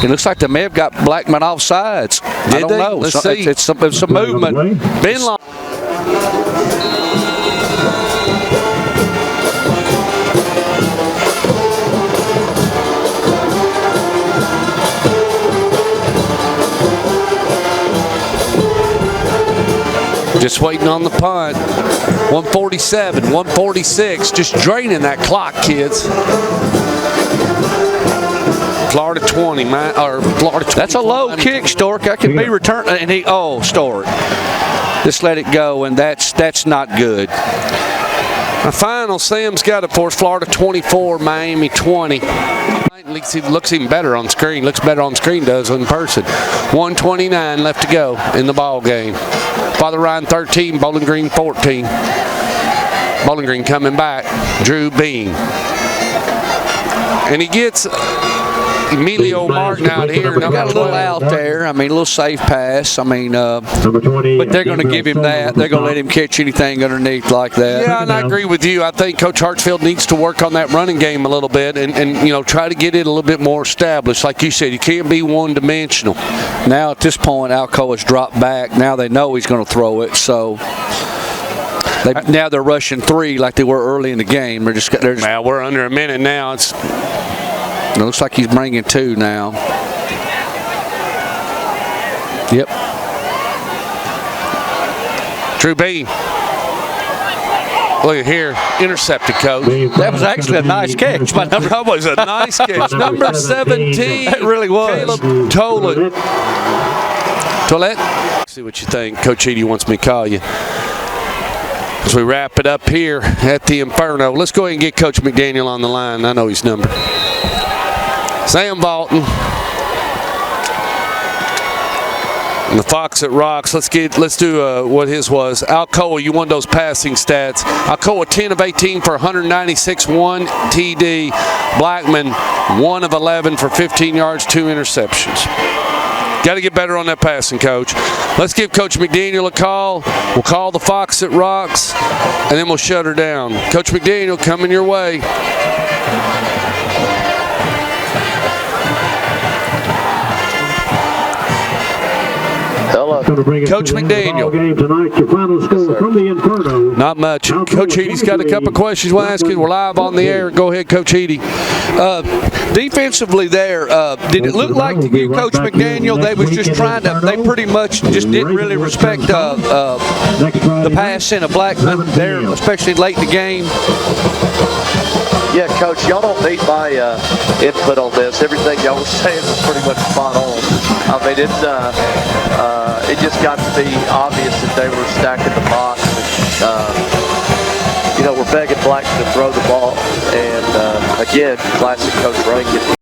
It looks like they may have got Blackman off sides. I don't know. Let's see. It's some movement. Ben Long. Just waiting on the punt. 147, 146, just draining that clock, kids. Florida 20, Florida 20. That's a low kick, Stork. That could be returned, and Stork. Just let it go, and that's not good. The final, Sam's got it for us. Florida 24, Miami 20. Looks even better on screen. Looks better on screen, does in person. 1:29 left to go in the ball game. Father Ryan 13, Bowling Green 14. Bowling Green coming back. Drew Bean. And he gets Emilio Martin out here. Got a little out there. A little safe pass. But they're going to give him that. They're going to let him catch anything underneath like that. Yeah, and I agree with you. I think Coach Hartsfield needs to work on that running game a little bit and try to get it a little bit more established. Like you said, you can't be one-dimensional. Now at this point, Alcoa's dropped back. Now they know he's going to throw it. So now they're rushing 3 like they were early in the game. Now we're under a minute now. It looks like he's bringing 2 now. Yep. Drew Bean. Look at here. Intercepted, Coach. That was actually a nice catch. That was a nice catch. Number 17. It really was. Caleb Tollett. See what you think. Coach Edie wants me to call you. As we wrap it up here at the Inferno, let's go ahead and get Coach McDaniel on the line. I know his number. Sam Valton and the Fox at Rocks. Let's do what his was. Alcoa, you won those passing stats. Alcoa 10 of 18 for 196, 1 TD. Blackman 1 of 11 for 15 yards, 2 interceptions. Got to get better on that passing, Coach. Let's give Coach McDaniel a call. We'll call the Fox at Rocks, and then we'll shut her down. Coach McDaniel, coming your way. Coach McDaniel. Not much. Coach Edie's got a couple of questions we'll ask you. We're live on the air. Go ahead, Coach Edie. Defensively there, did it look like to you, Coach McDaniel, they was just they pretty much just didn't really respect the pass in of Blackman there, especially late in the game? Yeah, Coach, y'all don't need my input on this. Everything y'all were saying was pretty much spot on. It just got to be obvious that they were stacking the box. We're begging Blackman to throw the ball. And again, classic Coach Rankin.